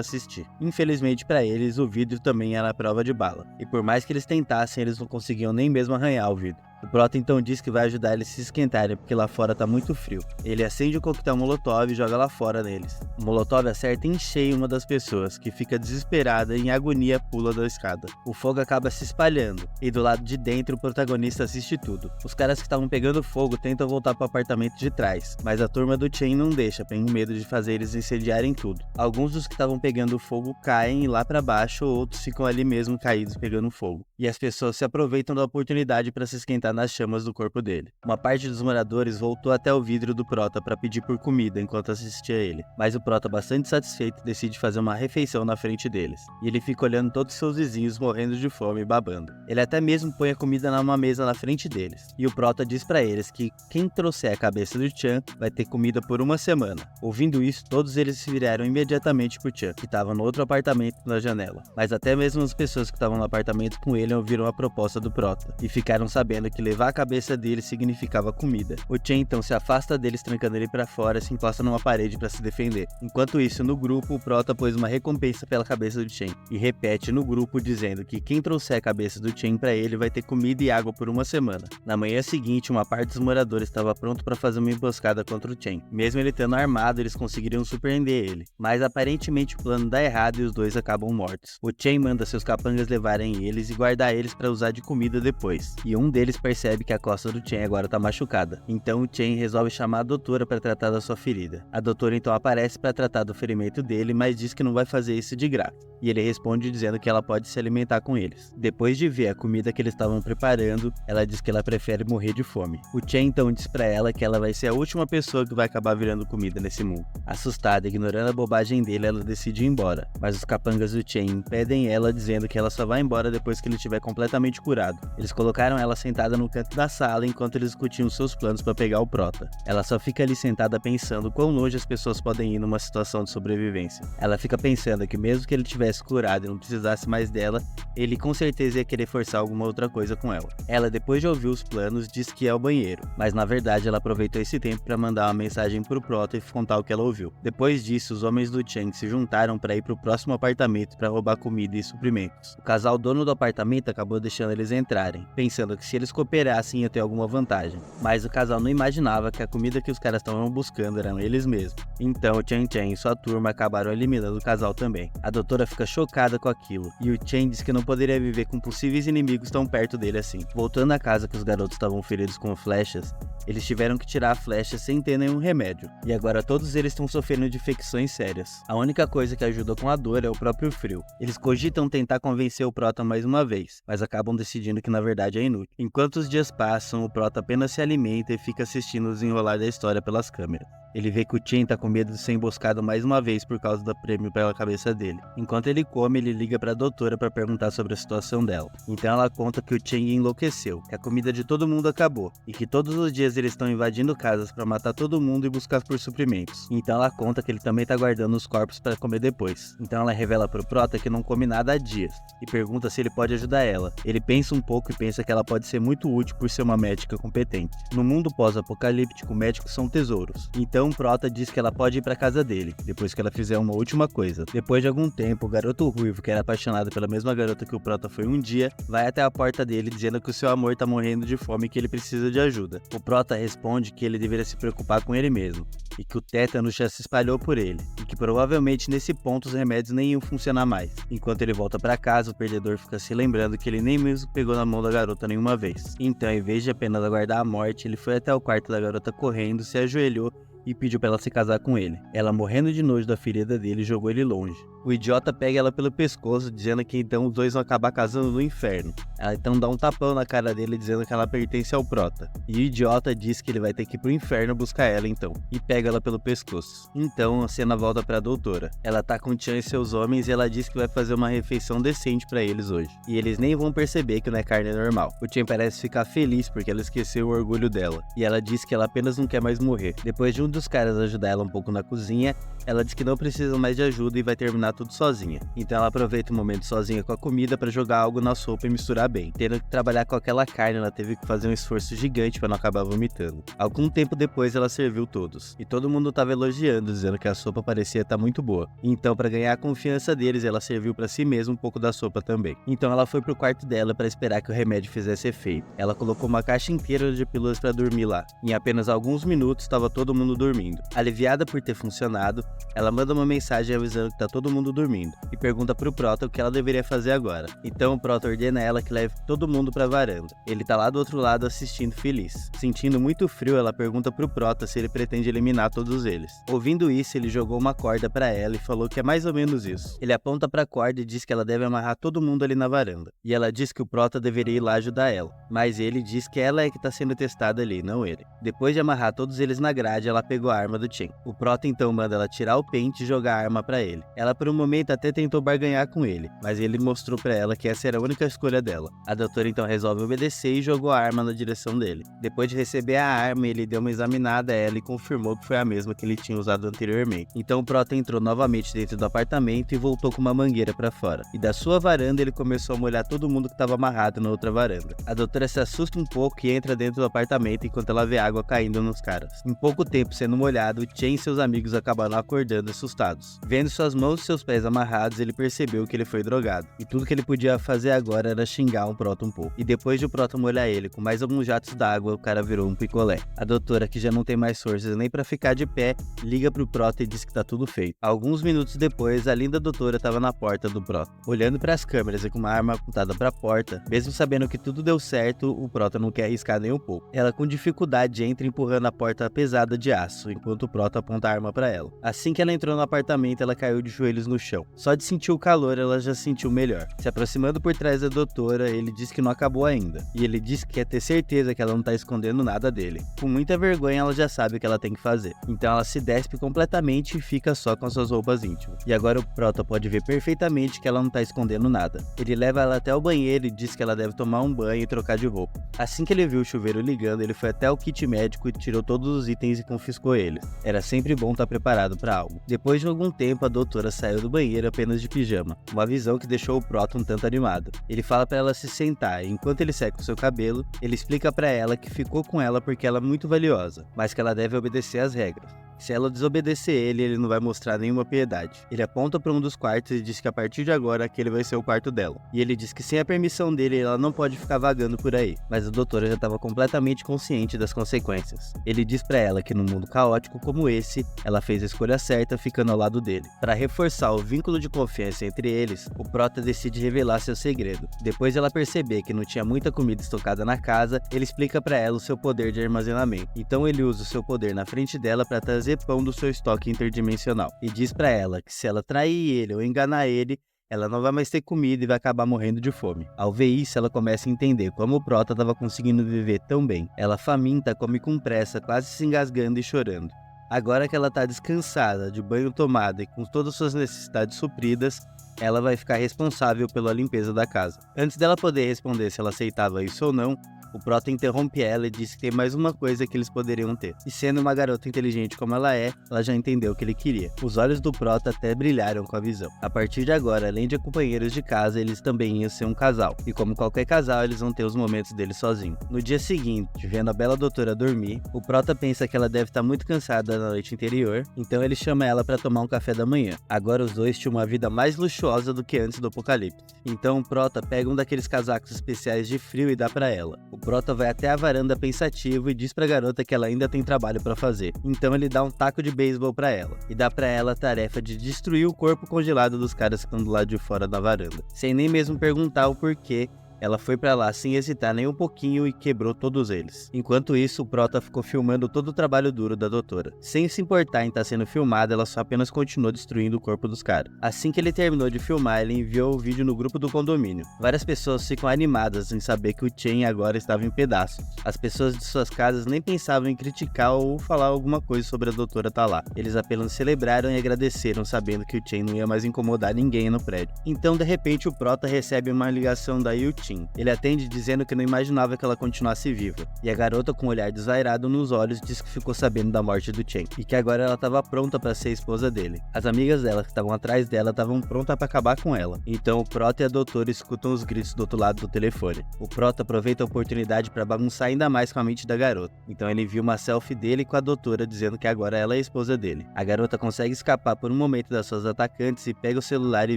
assistir. Infelizmente para eles, o vidro também era a prova de bala, e por mais que eles tentassem, eles não conseguiam nem mesmo arranhar o vidro. O Prota então diz que vai ajudar eles a se esquentarem porque lá fora tá muito frio. Ele acende o coquetel Molotov e joga lá fora neles. O Molotov acerta em cheio uma das pessoas, que fica desesperada e em agonia pula da escada. O fogo acaba se espalhando, e do lado de dentro o protagonista assiste tudo. Os caras que estavam pegando fogo tentam voltar para o apartamento de trás, mas a turma do Chen não deixa, tem medo de fazer eles incendiarem tudo. Alguns dos que estavam pegando fogo caem lá para baixo, outros ficam ali mesmo caídos pegando fogo. E as pessoas se aproveitam da oportunidade para se esquentar nas chamas do corpo dele. Uma parte dos moradores voltou até o vidro do Prota para pedir por comida enquanto assistia ele, mas o Prota, bastante satisfeito, decide fazer uma refeição na frente deles, e ele fica olhando todos seus vizinhos morrendo de fome e babando. Ele até mesmo põe a comida numa mesa na frente deles, e o Prota diz para eles que quem trouxer a cabeça do Chan vai ter comida por uma semana. Ouvindo isso, todos eles se viraram imediatamente pro Chan, que estava no outro apartamento na janela, mas até mesmo as pessoas que estavam no apartamento com ele ouviram a proposta do Prota, e ficaram sabendo que levar a cabeça dele significava comida. O Chen então se afasta deles, trancando ele para fora e se encosta numa parede para se defender. Enquanto isso, no grupo, o Prota pôs uma recompensa pela cabeça do Chen, e repete no grupo dizendo que quem trouxer a cabeça do Chen para ele vai ter comida e água por uma semana. Na manhã seguinte, uma parte dos moradores estava pronto para fazer uma emboscada contra o Chen. Mesmo ele estando armado, eles conseguiriam surpreender ele, mas aparentemente o plano dá errado e os dois acabam mortos. O Chen manda seus capangas levarem eles e guardar eles para usar de comida depois, e um deles percebe que a costa do Chen agora tá machucada. Então o Chen resolve chamar a doutora para tratar da sua ferida. A doutora então aparece para tratar do ferimento dele, mas diz que não vai fazer isso de graça. E ele responde dizendo que ela pode se alimentar com eles. Depois de ver a comida que eles estavam preparando, ela diz que ela prefere morrer de fome. O Chen então diz para ela que ela vai ser a última pessoa que vai acabar virando comida nesse mundo. Assustada, ignorando a bobagem dele, ela decide ir embora, mas os capangas do Chen impedem ela, dizendo que ela só vai embora depois que ele estiver completamente curado. Eles colocaram ela sentada no canto da sala enquanto eles discutiam seus planos para pegar o Prota. Ela só fica ali sentada pensando quão longe as pessoas podem ir numa situação de sobrevivência. Ela fica pensando que mesmo que ele tivesse curado e não precisasse mais dela, ele com certeza ia querer forçar alguma outra coisa com ela. Ela, depois de ouvir os planos, diz que é ao banheiro, mas na verdade ela aproveitou esse tempo para mandar uma mensagem pro Prota e contar o que ela ouviu. Depois disso, os homens do Chen se juntaram para ir pro próximo apartamento para roubar comida e suprimentos. O casal dono do apartamento acabou deixando eles entrarem, pensando que se eles cooperassem ia ter alguma vantagem, mas o casal não imaginava que a comida que os caras estavam buscando eram eles mesmos. Então o Chen Chen e sua turma acabaram eliminando o casal também. A doutora fica chocada com aquilo, e o Chen diz que não poderia viver com possíveis inimigos tão perto dele assim. Voltando à casa que os garotos estavam feridos com flechas, eles tiveram que tirar a flecha sem ter nenhum remédio, e agora todos eles estão sofrendo de infecções sérias. A única coisa que ajuda com a dor é o próprio frio. Eles cogitam tentar convencer o Prota mais uma vez, mas acabam decidindo que na verdade é inútil. Enquanto os dias passam, o Prota apenas se alimenta e fica assistindo o desenrolar da história pelas câmeras. Ele vê que o Chen tá com medo de ser emboscado mais uma vez por causa do prêmio pela cabeça dele. Enquanto ele come, ele liga pra doutora para perguntar sobre a situação dela. Então ela conta que o Chen enlouqueceu, que a comida de todo mundo acabou, e que todos os dias eles estão invadindo casas para matar todo mundo e buscar por suprimentos. Então ela conta que ele também tá guardando os corpos para comer depois. Então ela revela pro Prota que não come nada há dias, e pergunta se ele pode ajudar ela. Ele pensa um pouco e pensa que ela pode ser muito útil por ser uma médica competente. No mundo pós-apocalíptico, médicos são tesouros. Então Então Prota diz que ela pode ir pra casa dele, depois que ela fizer uma última coisa. Depois de algum tempo, o garoto ruivo, que era apaixonado pela mesma garota que o Prota foi um dia, vai até a porta dele dizendo que o seu amor tá morrendo de fome e que ele precisa de ajuda. O Prota responde que ele deveria se preocupar com ele mesmo, e que o tétano já se espalhou por ele, e que provavelmente nesse ponto os remédios nem iam funcionar mais. Enquanto ele volta pra casa, o perdedor fica se lembrando que ele nem mesmo pegou na mão da garota nenhuma vez. Então, em vez de apenas aguardar a morte, ele foi até o quarto da garota correndo, se ajoelhou e pediu pra ela se casar com ele. Ela, morrendo de nojo da ferida dele, jogou ele longe. O idiota pega ela pelo pescoço, dizendo que então os dois vão acabar casando no inferno. Ela então dá um tapão na cara dele, dizendo que ela pertence ao Prota. E o idiota diz que ele vai ter que ir pro inferno buscar ela então, e pega ela pelo pescoço. Então a cena volta pra doutora. Ela tá com o Chan e seus homens e ela diz que vai fazer uma refeição decente pra eles hoje. E eles nem vão perceber que não é carne normal. O Chan parece ficar feliz porque ela esqueceu o orgulho dela. E ela diz que ela apenas não quer mais morrer. Depois de um dos caras ajudar ela um pouco na cozinha, ela diz que não precisa mais de ajuda e vai terminar tudo sozinha. Então ela aproveita o momento sozinha com a comida pra jogar algo na sopa e misturar bem. Tendo que trabalhar com aquela carne, ela teve que fazer um esforço gigante pra não acabar vomitando. Algum tempo depois ela serviu todos, e todo mundo tava elogiando, dizendo que a sopa parecia estar muito boa. Então, pra ganhar a confiança deles, ela serviu pra si mesma um pouco da sopa também. Então ela foi pro quarto dela pra esperar que o remédio fizesse efeito. Ela colocou uma caixa inteira de pílulas pra dormir lá. Em apenas alguns minutos estava todo mundo dormindo. Aliviada por ter funcionado, ela manda uma mensagem avisando que tá todo mundo dormindo e pergunta pro Prota o que ela deveria fazer agora. Então o Prota ordena ela que leve todo mundo pra varanda. Ele tá lá do outro lado assistindo feliz. Sentindo muito frio, ela pergunta pro Prota se ele pretende eliminar todos eles. Ouvindo isso, ele jogou uma corda pra ela e falou que é mais ou menos isso. Ele aponta pra corda e diz que ela deve amarrar todo mundo ali na varanda. E ela diz que o Prota deveria ir lá ajudar ela, mas ele diz que ela é que tá sendo testada ali, não ele. Depois de amarrar todos eles na grade, ela pegou a arma do Chan. O Prota então manda ela tirar o pente e jogar a arma pra ele. Ela por um momento até tentou barganhar com ele, mas ele mostrou pra ela que essa era a única escolha dela. A doutora então resolve obedecer e jogou a arma na direção dele. Depois de receber a arma, ele deu uma examinada a ela e confirmou que foi a mesma que ele tinha usado anteriormente. Então o Prota entrou novamente dentro do apartamento e voltou com uma mangueira pra fora. E da sua varanda ele começou a molhar todo mundo que estava amarrado na outra varanda. A doutora se assusta um pouco e entra dentro do apartamento enquanto ela vê água caindo nos caras. Em pouco tempo sendo molhado, Chan e seus amigos acabaram acordando assustados. Vendo suas mãos e seus pés amarrados, ele percebeu que ele foi drogado. E tudo que ele podia fazer agora era xingar o Prota um pouco. E depois de o Prota molhar ele com mais alguns jatos d'água, o cara virou um picolé. A doutora, que já não tem mais forças nem pra ficar de pé, liga pro Prota e diz que tá tudo feito. Alguns minutos depois, a linda doutora tava na porta do Prota, olhando pras câmeras e com uma arma apontada pra porta. Mesmo sabendo que tudo deu certo, o Prota não quer arriscar nem um pouco. Ela com dificuldade entra empurrando a porta pesada de aço, enquanto o Prota aponta a arma pra ela. Assim que ela entrou no apartamento, ela caiu de joelhos no chão. Só de sentir o calor, ela já se sentiu melhor. Se aproximando por trás da doutora, ele diz que não acabou ainda. E ele diz que quer ter certeza que ela não tá escondendo nada dele. Com muita vergonha, ela já sabe o que ela tem que fazer. Então ela se despe completamente e fica só com suas roupas íntimas. E agora o Prota pode ver perfeitamente que ela não tá escondendo nada. Ele leva ela até o banheiro e diz que ela deve tomar um banho e trocar de roupa. Assim que ele viu o chuveiro ligando, ele foi até o kit médico e tirou todos os itens e confiscou eles. Era sempre bom estar preparado para algo. Depois de algum tempo, a doutora saiu do banheiro apenas de pijama, uma visão que deixou o Prota um tanto animado. Ele fala para ela se sentar e enquanto ele seca o seu cabelo, ele explica para ela que ficou com ela porque ela é muito valiosa, mas que ela deve obedecer às regras. Se ela desobedecer ele não vai mostrar nenhuma piedade. Ele aponta para um dos quartos e diz que a partir de agora aquele vai ser o quarto dela. E ele diz que sem a permissão dele ela não pode ficar vagando por aí. Mas a doutora já estava completamente consciente das consequências. Ele diz para ela que num mundo caótico como esse, ela fez a escolha certa ficando ao lado dele. Para reforçar o vínculo de confiança entre eles, o Prota decide revelar seu segredo. Depois de ela perceber que não tinha muita comida estocada na casa, ele explica para ela o seu poder de armazenamento. Então ele usa o seu poder na frente dela para trazer pão do seu estoque interdimensional e diz pra ela que se ela trair ele ou enganar ele, ela não vai mais ter comida e vai acabar morrendo de fome. Ao ver isso, ela começa a entender como o Prota estava conseguindo viver tão bem. Ela faminta, come com pressa, quase se engasgando e chorando. Agora que ela tá descansada, de banho tomado e com todas suas necessidades supridas, ela vai ficar responsável pela limpeza da casa. Antes dela poder responder se ela aceitava isso ou não, O Prota interrompe ela e diz que tem mais uma coisa que eles poderiam ter. E sendo uma garota inteligente como ela já entendeu o que ele queria. Os olhos do Prota até brilharam com a visão. A partir de agora, além de companheiros de casa, eles também iam ser um casal. E como qualquer casal, eles vão ter os momentos deles sozinhos. No dia seguinte, vendo a bela doutora dormir, o Prota pensa que ela deve estar muito cansada na noite anterior, então ele chama ela para tomar um café da manhã. Agora os dois tinham uma vida mais luxuosa do que antes do apocalipse. Então o Prota pega um daqueles casacos especiais de frio e dá para ela. O Prota vai até a varanda pensativo e diz pra garota que ela ainda tem trabalho para fazer. Então ele dá um taco de beisebol para ela e dá para ela a tarefa de destruir o corpo congelado dos caras que estão do lado de fora da varanda, sem nem mesmo perguntar o porquê. Ela foi pra lá sem hesitar nem um pouquinho e quebrou todos eles. Enquanto isso, o Prota ficou filmando todo o trabalho duro da doutora. Sem se importar em estar sendo filmada, ela só apenas continuou destruindo o corpo dos caras. Assim que ele terminou de filmar, ele enviou o vídeo no grupo do condomínio. Várias pessoas ficam animadas em saber que o Chen agora estava em pedaços. As pessoas de suas casas nem pensavam em criticar ou falar alguma coisa sobre a doutora tá lá. Eles apenas celebraram e agradeceram, sabendo que o Chen não ia mais incomodar ninguém no prédio. Então, de repente, o Prota recebe uma ligação da Yu-Chin. Ele atende dizendo que não imaginava que ela continuasse viva, e a garota com um olhar desvairado nos olhos diz que ficou sabendo da morte do Chen, e que agora ela estava pronta para ser a esposa dele. As amigas dela que estavam atrás dela estavam prontas para acabar com ela, então o Prota e a doutora escutam os gritos do outro lado do telefone. O Prota aproveita a oportunidade para bagunçar ainda mais com a mente da garota, então ele viu uma selfie dele com a doutora dizendo que agora ela é a esposa dele. A garota consegue escapar por um momento das suas atacantes e pega o celular e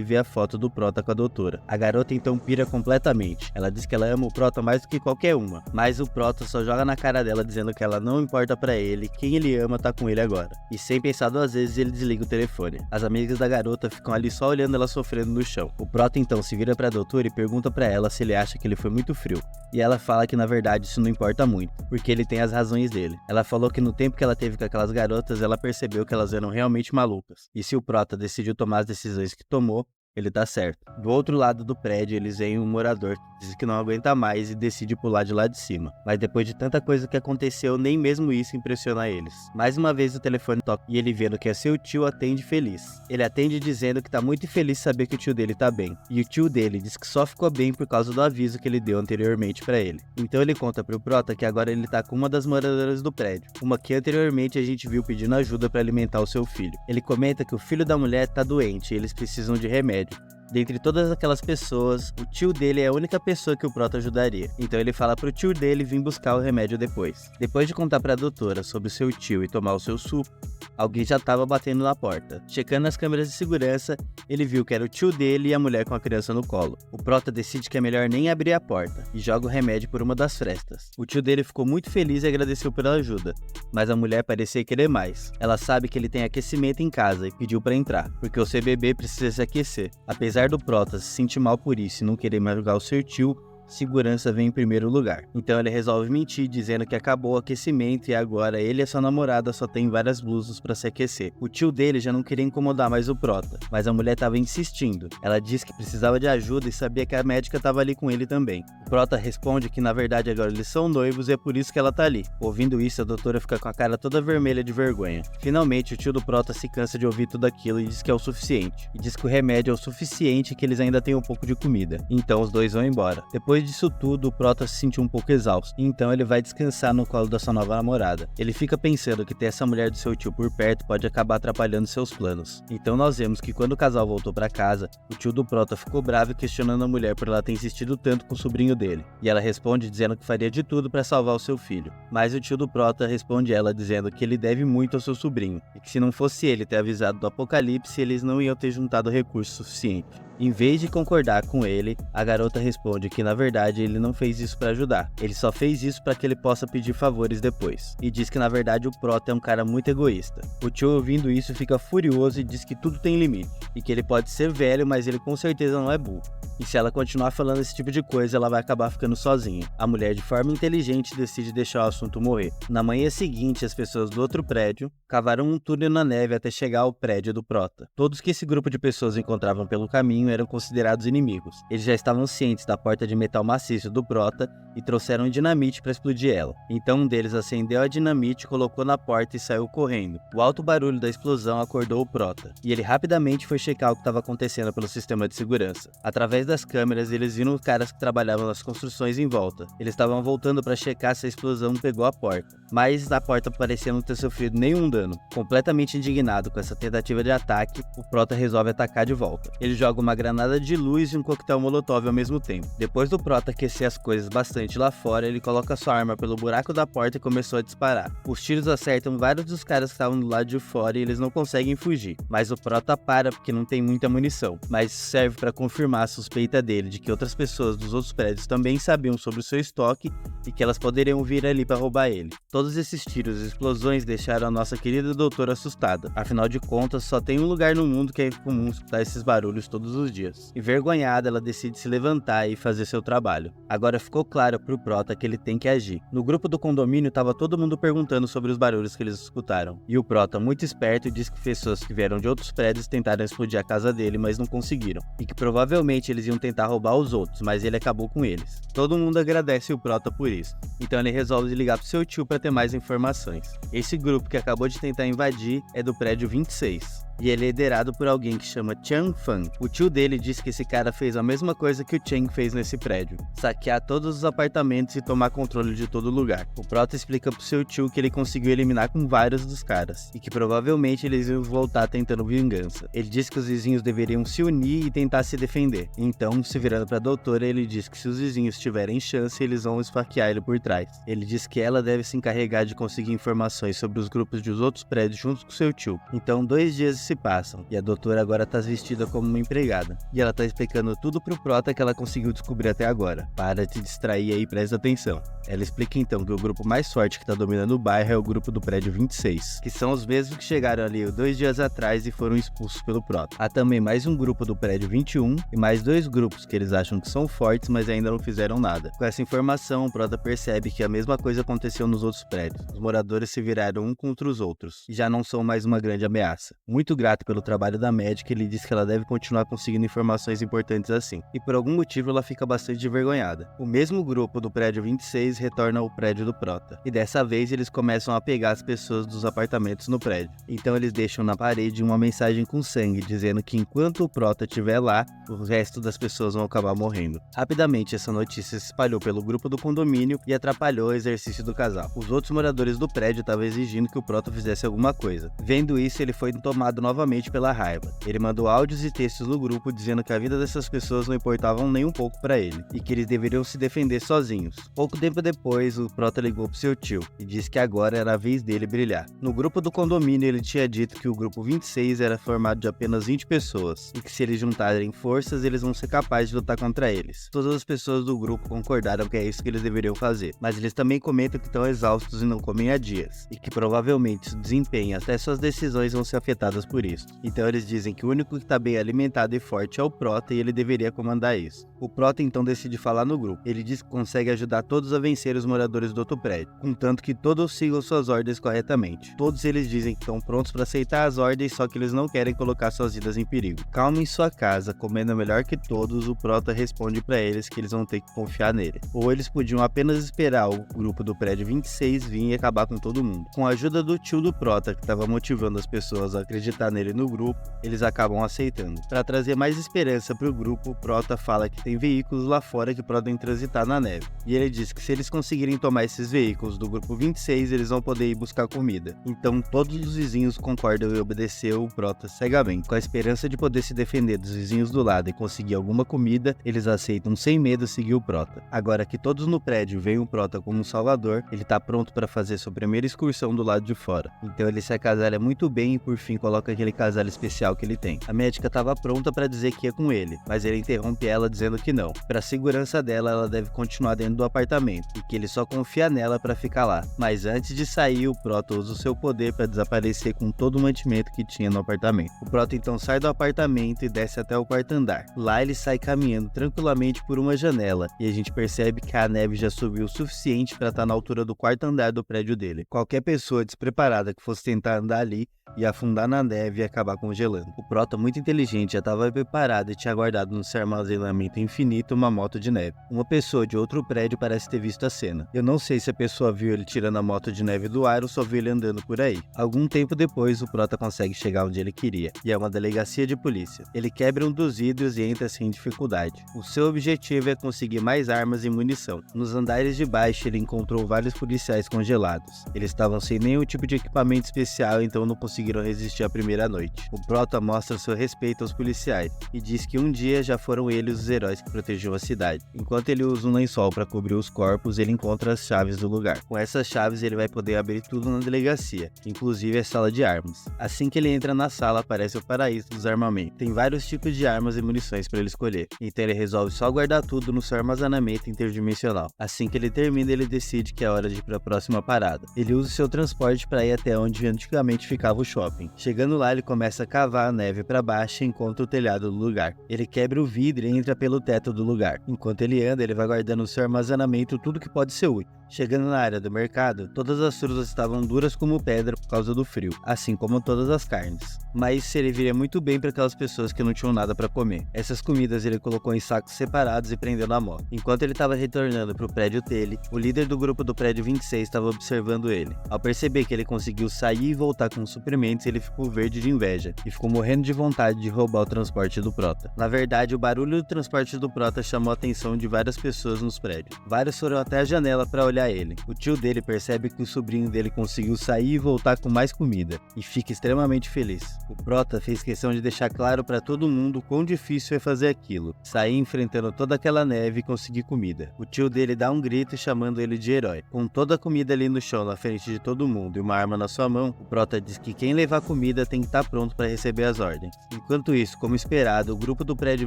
vê a foto do Prota com a doutora. A garota então pira completamente. Ela diz que ela ama o Prota mais do que qualquer uma, mas o Prota só joga na cara dela dizendo que ela não importa pra ele, quem ele ama tá com ele agora. E sem pensar duas vezes, ele desliga o telefone. As amigas da garota ficam ali só olhando ela sofrendo no chão. O Prota então se vira pra doutora e pergunta pra ela se ele acha que ele foi muito frio. E ela fala que na verdade isso não importa muito, porque ele tem as razões dele. Ela falou que no tempo que ela teve com aquelas garotas, ela percebeu que elas eram realmente malucas. E se o Prota decidiu tomar as decisões que tomou, ele tá certo. Do outro lado do prédio, eles veem um morador que diz que não aguenta mais e decide pular de lá de cima. Mas depois de tanta coisa que aconteceu, nem mesmo isso impressiona eles. Mais uma vez o telefone toca e ele, vendo que é seu tio, atende feliz. Ele atende dizendo que tá muito feliz de saber que o tio dele tá bem. E o tio dele diz que só ficou bem por causa do aviso que ele deu anteriormente pra ele. Então ele conta pro Prota que agora ele tá com uma das moradoras do prédio, uma que anteriormente a gente viu pedindo ajuda pra alimentar o seu filho. Ele comenta que o filho da mulher tá doente e eles precisam de remédio. Dentre todas aquelas pessoas, o tio dele é a única pessoa que o Prota ajudaria. Então ele fala pro tio dele vir buscar o remédio depois. Depois de contar pra doutora sobre o seu tio e tomar o seu suco, alguém já tava batendo na porta. Checando as câmeras de segurança, ele viu que era o tio dele e a mulher com a criança no colo. O Prota decide que é melhor nem abrir a porta e joga o remédio por uma das frestas. O tio dele ficou muito feliz e agradeceu pela ajuda, mas a mulher parecia querer mais. Ela sabe que ele tem aquecimento em casa e pediu pra entrar, porque o seu bebê precisa se aquecer. Apesar do Prota se sentir mal por isso e não querer mais jogar o seu tio, segurança vem em primeiro lugar. Então ele resolve mentir, dizendo que acabou o aquecimento e agora ele e a sua namorada só tem várias blusas para se aquecer. O tio dele já não queria incomodar mais o Prota, mas a mulher estava insistindo. Ela disse que precisava de ajuda e sabia que a médica estava ali com ele também. O Prota responde que na verdade agora eles são noivos e é por isso que ela tá ali. Ouvindo isso, a doutora fica com a cara toda vermelha de vergonha. Finalmente, o tio do Prota se cansa de ouvir tudo aquilo e diz que é o suficiente. E diz que o remédio é o suficiente e que eles ainda têm um pouco de comida. Então os dois vão embora. Depois disso tudo, o Prota se sentiu um pouco exausto, então ele vai descansar no colo da sua nova namorada. Ele fica pensando que ter essa mulher do seu tio por perto pode acabar atrapalhando seus planos. Então nós vemos que quando o casal voltou pra casa, o tio do Prota ficou bravo e questionando a mulher por ela ter insistido tanto com o sobrinho dele. E ela responde dizendo que faria de tudo para salvar o seu filho. Mas o tio do Prota responde ela dizendo que ele deve muito ao seu sobrinho, e que se não fosse ele ter avisado do apocalipse, eles não iam ter juntado recurso suficiente. Em vez de concordar com ele, a garota responde que na verdade ele não fez isso para ajudar, ele só fez isso para que ele possa pedir favores depois, e diz que na verdade o Prota é um cara muito egoísta. O tio, ouvindo isso, fica furioso e diz que tudo tem limite, e que ele pode ser velho, mas ele com certeza não é burro. E se ela continuar falando esse tipo de coisa, ela vai acabar ficando sozinha. A mulher, de forma inteligente, decide deixar o assunto morrer. Na manhã seguinte, as pessoas do outro prédio cavaram um túnel na neve até chegar ao prédio do Prota. Todos que esse grupo de pessoas encontravam pelo caminho eram considerados inimigos. Eles já estavam cientes da porta de metal maciço do Prota e trouxeram dinamite para explodir ela. Então um deles acendeu a dinamite, colocou na porta e saiu correndo. O alto barulho da explosão acordou o Prota, e ele rapidamente foi checar o que estava acontecendo pelo sistema de segurança. Através das câmeras, eles viram os caras que trabalhavam nas construções em volta. Eles estavam voltando para checar se a explosão pegou a porta, mas a porta parecia não ter sofrido nenhum dano. Completamente indignado com essa tentativa de ataque, o Prota resolve atacar de volta. Ele joga uma granada de luz e um coquetel molotov ao mesmo tempo. Depois do Prota aquecer as coisas bastante lá fora, ele coloca sua arma pelo buraco da porta e começou a disparar. Os tiros acertam vários dos caras que estavam do lado de fora e eles não conseguem fugir, mas o Prota para porque não tem muita munição, mas serve para confirmar a suspeita dele de que outras pessoas dos outros prédios também sabiam sobre o seu estoque e que elas poderiam vir ali para roubar ele. Todos esses tiros e explosões deixaram a nossa querida doutora assustada, afinal de contas só tem um lugar no mundo que é comum escutar esses barulhos todos os dias. Envergonhada, ela decide se levantar e fazer seu trabalho. Agora ficou claro pro Prota que ele tem que agir. No grupo do condomínio tava todo mundo perguntando sobre os barulhos que eles escutaram, e o Prota, muito esperto, disse que pessoas que vieram de outros prédios tentaram explodir a casa dele, mas não conseguiram, e que provavelmente eles iam tentar roubar os outros, mas ele acabou com eles. Todo mundo agradece o Prota por isso, então ele resolve ligar pro seu tio para ter mais informações. Esse grupo que acabou de tentar invadir é do prédio 26. E ele é liderado por alguém que chama Chang Fan. O tio dele disse que esse cara fez a mesma coisa que o Chang fez nesse prédio: saquear todos os apartamentos e tomar controle de todo lugar. O Prota explica pro seu tio que ele conseguiu eliminar com vários dos caras, e que provavelmente eles iam voltar tentando vingança. Ele diz que os vizinhos deveriam se unir e tentar se defender. Então, se virando pra doutora, ele diz que se os vizinhos tiverem chance, eles vão esfaquear ele por trás. Ele diz que ela deve se encarregar de conseguir informações sobre os grupos dos outros prédios junto com seu tio. Então, 2 dias se passam, e a doutora agora tá vestida como uma empregada, e ela tá explicando tudo pro Prota que ela conseguiu descobrir até agora. Para de distrair aí e presta atenção. Ela explica então que o grupo mais forte que tá dominando o bairro é o grupo do prédio 26, que são os mesmos que chegaram ali 2 dias atrás e foram expulsos pelo Prota. Há também mais um grupo do prédio 21 e mais 2 grupos que eles acham que são fortes, mas ainda não fizeram nada. Com essa informação, o Prota percebe que a mesma coisa aconteceu nos outros prédios. Os moradores se viraram um contra os outros, e já não são mais uma grande ameaça. Muito grato pelo trabalho da médica, ele diz que ela deve continuar conseguindo informações importantes assim, e por algum motivo ela fica bastante envergonhada. O mesmo grupo do prédio 26 retorna ao prédio do Prota, e dessa vez eles começam a pegar as pessoas dos apartamentos no prédio. Então eles deixam na parede uma mensagem com sangue, dizendo que enquanto o Prota estiver lá, o resto das pessoas vão acabar morrendo. Rapidamente essa notícia se espalhou pelo grupo do condomínio e atrapalhou o exercício do casal. Os outros moradores do prédio estavam exigindo que o Prota fizesse alguma coisa. Vendo isso, ele foi tomado novamente pela raiva. Ele mandou áudios e textos no grupo dizendo que a vida dessas pessoas não importavam nem um pouco para ele, e que eles deveriam se defender sozinhos. Pouco tempo depois, o Prota ligou pro seu tio e disse que agora era a vez dele brilhar. No grupo do condomínio, ele tinha dito que o grupo 26 era formado de apenas 20 pessoas, e que se eles juntarem forças, eles vão ser capazes de lutar contra eles. Todas as pessoas do grupo concordaram que é isso que eles deveriam fazer, mas eles também comentam que estão exaustos e não comem há dias, e que provavelmente seu desempenho até suas decisões vão ser afetadas por isso. Então eles dizem que o único que está bem alimentado e forte é o Prota e ele deveria comandar isso. O Prota então decide falar no grupo. Ele diz que consegue ajudar todos a vencer os moradores do outro prédio, contanto que todos sigam suas ordens corretamente. Todos eles dizem que estão prontos para aceitar as ordens, só que eles não querem colocar suas vidas em perigo. Calma em sua casa, comendo melhor que todos, o Prota responde para eles que eles vão ter que confiar nele. Ou eles podiam apenas esperar o grupo do prédio 26 vir e acabar com todo mundo. Com a ajuda do tio do Prota, que estava motivando as pessoas a acreditar nele no grupo, eles acabam aceitando. Para trazer mais esperança para o grupo, o Prota fala que tem veículos lá fora que podem transitar na neve. E ele diz que se eles conseguirem tomar esses veículos do grupo 26, eles vão poder ir buscar comida. Então todos os vizinhos concordam em obedecer o Prota cegamente. Com a esperança de poder se defender dos vizinhos do lado e conseguir alguma comida, eles aceitam sem medo seguir o Prota. Agora que todos no prédio veem o Prota como um salvador, ele está pronto para fazer sua primeira excursão do lado de fora. Então ele se agasalha muito bem e por fim coloca aquele casaco especial que ele tem. A médica estava pronta para dizer que ia com ele, mas ele interrompe ela dizendo que não. Para segurança dela, ela deve continuar dentro do apartamento e que ele só confia nela para ficar lá. Mas antes de sair, o Prota usa o seu poder para desaparecer com todo o mantimento que tinha no apartamento. O Prota então sai do apartamento e desce até o quarto andar. Lá ele sai caminhando tranquilamente por uma janela e a gente percebe que a neve já subiu o suficiente para estar na altura do quarto andar do prédio dele. Qualquer pessoa despreparada que fosse tentar andar ali ia afundar na neve e acabar congelando. O Prota, muito inteligente, já estava preparado e tinha guardado no seu armazenamento infinito uma moto de neve. Uma pessoa de outro prédio parece ter visto a cena. Eu não sei se a pessoa viu ele tirando a moto de neve do ar ou só viu ele andando por aí. Algum tempo depois, o Prota consegue chegar onde ele queria, e é uma delegacia de polícia. Ele quebra um dos vidros e entra sem dificuldade. O seu objetivo é conseguir mais armas e munição. Nos andares de baixo, ele encontrou vários policiais congelados. Eles estavam sem nenhum tipo de equipamento especial, então não conseguiram resistir à primeira noite. O Prota mostra seu respeito aos policiais e diz que um dia já foram eles os heróis que protegeu a cidade. Enquanto ele usa um lençol para cobrir os corpos, ele encontra as chaves do lugar. Com essas chaves, ele vai poder abrir tudo na delegacia, inclusive a sala de armas. Assim que ele entra na sala, aparece o paraíso dos armamentos. Tem vários tipos de armas e munições para ele escolher, então ele resolve só guardar tudo no seu armazenamento interdimensional. Assim que ele termina, ele decide que é hora de ir para a próxima parada. Ele usa o seu transporte para ir até onde antigamente ficava o shopping. Chegando lá, ele começa a cavar a neve para baixo e encontra o telhado do lugar. Ele quebra o vidro e entra pelo teto do lugar. Enquanto ele anda, ele vai guardando no seu armazenamento tudo que pode ser útil. Chegando na área do mercado, todas as frutas estavam duras como pedra por causa do frio, assim como todas as carnes. Mas serviria muito bem para aquelas pessoas que não tinham nada para comer. Essas comidas ele colocou em sacos separados e prendeu na moto. Enquanto ele estava retornando para o prédio dele, o líder do grupo do prédio 26 estava observando ele. Ao perceber que ele conseguiu sair e voltar com os suprimentos, ele ficou verde de inveja e ficou morrendo de vontade de roubar o transporte do Prota. Na verdade, o barulho do transporte do Prota chamou a atenção de várias pessoas nos prédios. Vários foram até a janela para olhar ele. O tio dele percebe que o sobrinho dele conseguiu sair e voltar com mais comida, e fica extremamente feliz. O Prota fez questão de deixar claro para todo mundo quão difícil é fazer aquilo, sair enfrentando toda aquela neve e conseguir comida. O tio dele dá um grito chamando ele de herói. Com toda a comida ali no chão na frente de todo mundo e uma arma na sua mão, o Prota diz que quem levar comida tem que estar pronto para receber as ordens. Enquanto isso, como esperado, o grupo do prédio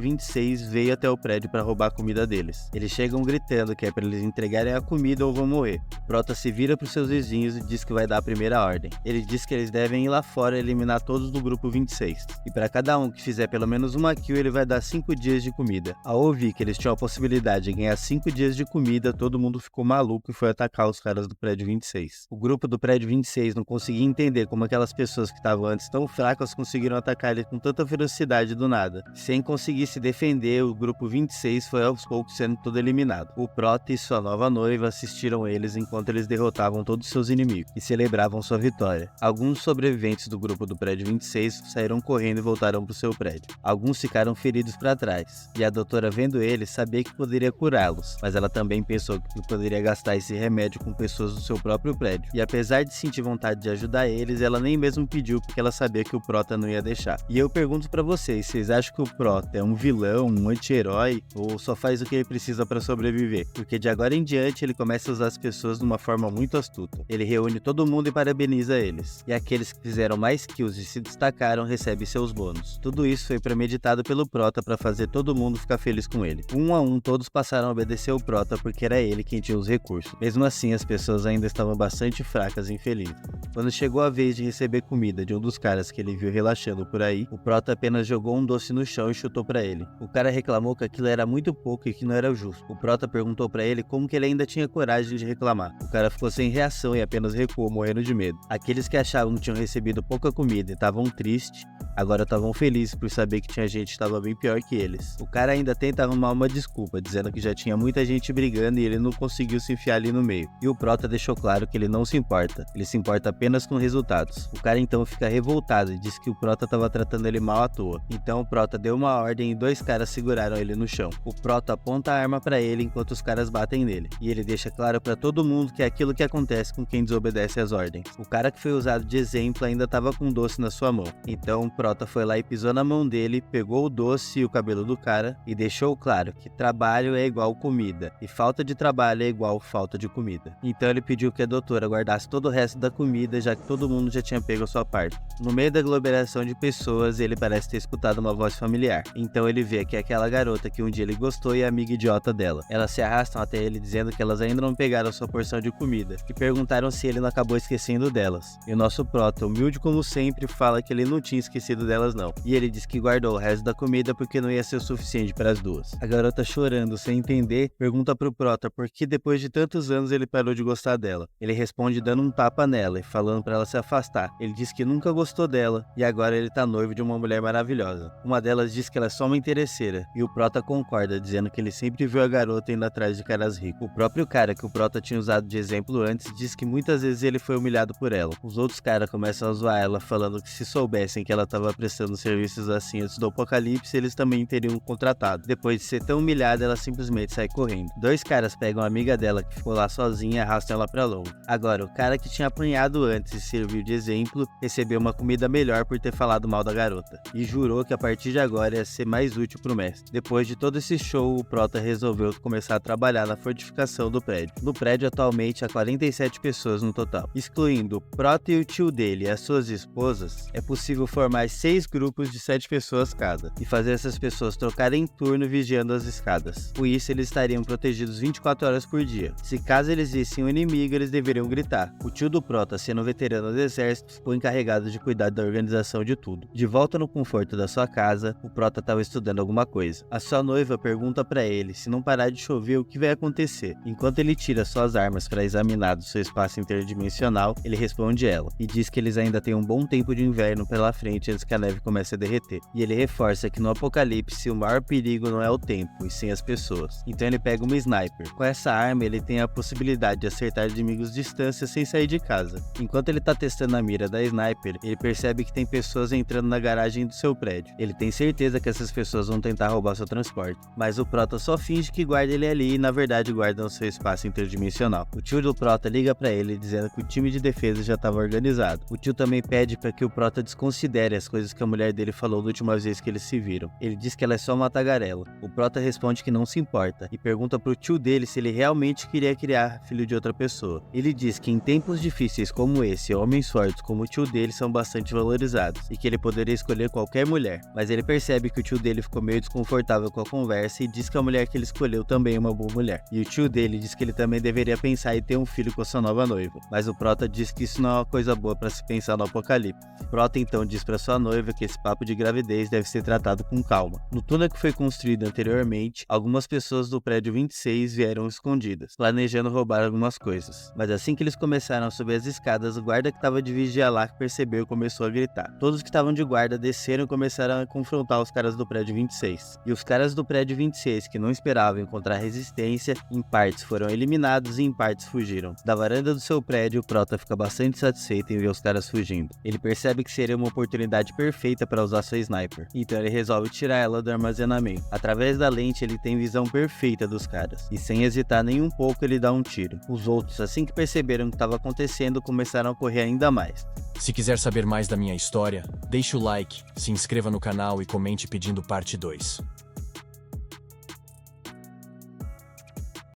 26 veio até o prédio para roubar a comida deles. Eles chegam gritando que é para eles entregarem a comida ou vão morrer. O Prota se vira para os seus vizinhos e diz que vai dar a primeira ordem. Ele diz que eles devem ir lá fora e eliminar todos do grupo 26. E para cada um que fizer pelo menos uma kill, ele vai dar 5 dias de comida. Ao ouvir que eles tinham a possibilidade de ganhar 5 dias de comida, todo mundo ficou maluco e foi atacar os caras do prédio 26. O grupo do prédio 26 não conseguia entender como aquelas pessoas que estavam antes tão fracas conseguiram atacar ele com tanta ferocidade do nada. Sem conseguir se defender, o grupo 26 foi aos poucos sendo todo eliminado. O Prota e sua nova noiva assistiram eles enquanto eles derrotavam todos seus inimigos e celebravam sua vitória. Alguns sobreviventes do grupo do prédio 26 saíram correndo e voltaram para o seu prédio. Alguns ficaram feridos para trás, e a doutora, vendo eles, sabia que poderia curá-los, mas ela também pensou que poderia gastar esse remédio com pessoas do seu próprio prédio. E apesar de sentir vontade de ajudar eles, ela nem mesmo pediu porque ela sabia que o Prota não ia deixar. E eu pergunto para vocês acham que o Prota é um vilão, um anti-herói, ou só faz o que ele precisa para sobreviver? Porque de agora em diante ele começa a usar as pessoas de uma forma muito astuta. Ele reúne todo mundo e parabeniza eles. E aqueles que fizeram mais kills e se destacaram recebem seus bônus. Tudo isso foi premeditado pelo Prota para fazer todo mundo ficar feliz com ele. Um a um, todos passaram a obedecer o Prota porque era ele quem tinha os recursos. Mesmo assim, as pessoas ainda estavam bastante fracas e infelizes. Quando chegou a vez de receber comida de um dos caras que ele viu relaxando por aí, o Prota apenas jogou um doce no chão e chutou para ele. O cara reclamou que aquilo era muito pouco e que não era justo. O Prota perguntou para ele como que ele ainda tinha coragem de reclamar. O cara ficou sem reação e apenas recuou, morrendo de medo. Aqueles que achavam que tinham recebido pouca comida e estavam tristes, agora estavam felizes por saber que tinha gente que estava bem pior que eles. O cara ainda tenta arrumar uma desculpa, dizendo que já tinha muita gente brigando e ele não conseguiu se enfiar ali no meio. E o Prota deixou claro que ele não se importa, ele se importa apenas com resultados. O cara então fica revoltado e diz que o Prota estava tratando ele mal à toa. Então o Prota deu uma ordem e 2 caras seguraram ele no chão. O Prota aponta a arma para ele enquanto os caras batem nele. E ele deixa claro para todo mundo que é aquilo que acontece com quem desobedece às ordens. O cara que foi usado de exemplo ainda estava com um doce na sua mão. Então o Prota foi lá e pisou na mão dele, pegou o doce e o cabelo do cara e deixou claro que trabalho é igual comida e falta de trabalho é igual falta de comida. Então ele pediu que a doutora guardasse todo o resto da comida, já que todo mundo já tinha pego a sua parte. No meio da aglomeração de pessoas, ele parece ter escutado uma voz familiar. Então ele vê que é aquela garota que um dia ele gostou e é amiga idiota dela. Elas se arrastam até ele dizendo que elas ainda não pegaram sua porção de comida e perguntaram se ele não acabou esquecendo delas. E o nosso prota, humilde como sempre, fala que ele não tinha esquecido delas não. E ele diz que guardou o resto da comida porque não ia ser o suficiente para as duas. A garota, chorando sem entender, pergunta pro prota por que depois de tantos anos ele parou de gostar dela. Ele responde dando um tapa nela e falando para ela se afastar. Ele diz que nunca gostou dela e agora ele tá noivo de uma mulher maravilhosa. Uma delas diz que ela é só uma interesseira e o prota concorda, dizendo que ele sempre viu a garota indo atrás de caras ricos. O próprio cara que o prota tinha usado de exemplo antes diz que muitas vezes ele foi humilhado por ela. Os outros caras começam a zoar ela, falando que se soubessem que ela estava prestando serviços assim antes do apocalipse, eles também teriam contratado. Depois de ser tão humilhada, ela simplesmente sai correndo. Dois caras pegam a amiga dela que ficou lá sozinha e arrastam ela pra longe. Agora, o cara que tinha apanhado antes e serviu de exemplo, recebeu uma comida melhor por ter falado mal da garota, e jurou que a partir de agora ia ser mais útil pro mestre. Depois de todo esse show, o prota resolveu começar a trabalhar na fortificação do prédio. No prédio atualmente há 47 pessoas no total. Excluindo o prota e o tio dele e as suas esposas, é possível formar 6 grupos de 7 pessoas cada, e fazer essas pessoas trocarem turno vigiando as escadas. Com isso, eles estariam protegidos 24 horas por dia. Se caso eles vissem um inimigo, eles deveriam gritar. O tio do prota, sendo veterano do exército, ficou encarregado de cuidar da organização de tudo. De volta no conforto da sua casa, o prota estava estudando alguma coisa. A sua noiva pergunta para ele se não parar de chover o que vai acontecer. Enquanto ele tira suas armas para examinar do seu espaço interdimensional, ele responde ela e diz que eles ainda têm um bom tempo de inverno pela frente antes que a neve comece a derreter. E ele reforça que no apocalipse o maior perigo não é o tempo, e sim as pessoas. Então ele pega uma sniper. Com essa arma ele tem a possibilidade de acertar inimigos de distância sem sair de casa. Enquanto ele tá testando a mira da sniper, ele percebe que tem pessoas entrando na garagem do seu prédio. Ele tem certeza que essas pessoas vão tentar roubar seu transporte, mas o prota só finge que guarda ele ali e na verdade guarda no seu espaço interdimensional. O tio do prota liga pra ele dizendo que o time de defesa já estava organizado. O tio também pede para que o prota desconsidere as coisas que a mulher dele falou da última vez que eles se viram. Ele diz que ela é só uma tagarela. O prota responde que não se importa e pergunta pro tio dele se ele realmente queria criar filho de outra pessoa. Ele diz que em tempos difíceis como esse, homens fortes como o tio dele são bastante valorizados e que ele poderia escolher qualquer mulher, mas ele percebe que o tio dele ficou meio desconfortável com a conversa e diz que a mulher que ele escolheu também é uma boa mulher. E o tio dele diz que ele também deveria pensar em ter um filho com a sua nova noiva, mas o prota diz que isso não é uma coisa boa para se pensar no apocalipse. O prota então diz para sua noiva que esse papo de gravidez deve ser tratado com calma. No túnel que foi construído anteriormente, algumas pessoas do prédio 26 vieram escondidas, planejando roubar algumas coisas. Mas assim que eles começaram a subir as escadas, o guarda que estava de vigia lá que percebeu começou a gritar. Todos que estavam de guarda desceram e começaram a confrontar os caras do prédio 26. E os caras do prédio 26, que não esperavam encontrar resistência, em partes foram eliminados e em partes fugiram. Da varanda do seu prédio, o prota fica bastante satisfeito em ver os caras fugindo. Ele percebe que seria uma oportunidade perfeita para usar sua sniper, então ele resolve tirar ela do armazenamento. Através da lente ele tem visão perfeita dos caras, e sem hesitar nem um pouco ele dá um tiro. Os outros, assim que perceberam o que estava acontecendo, começaram a correr ainda mais. Se quiser saber mais da minha história, deixe o like, se inscreva no canal e comente pedindo parte 2.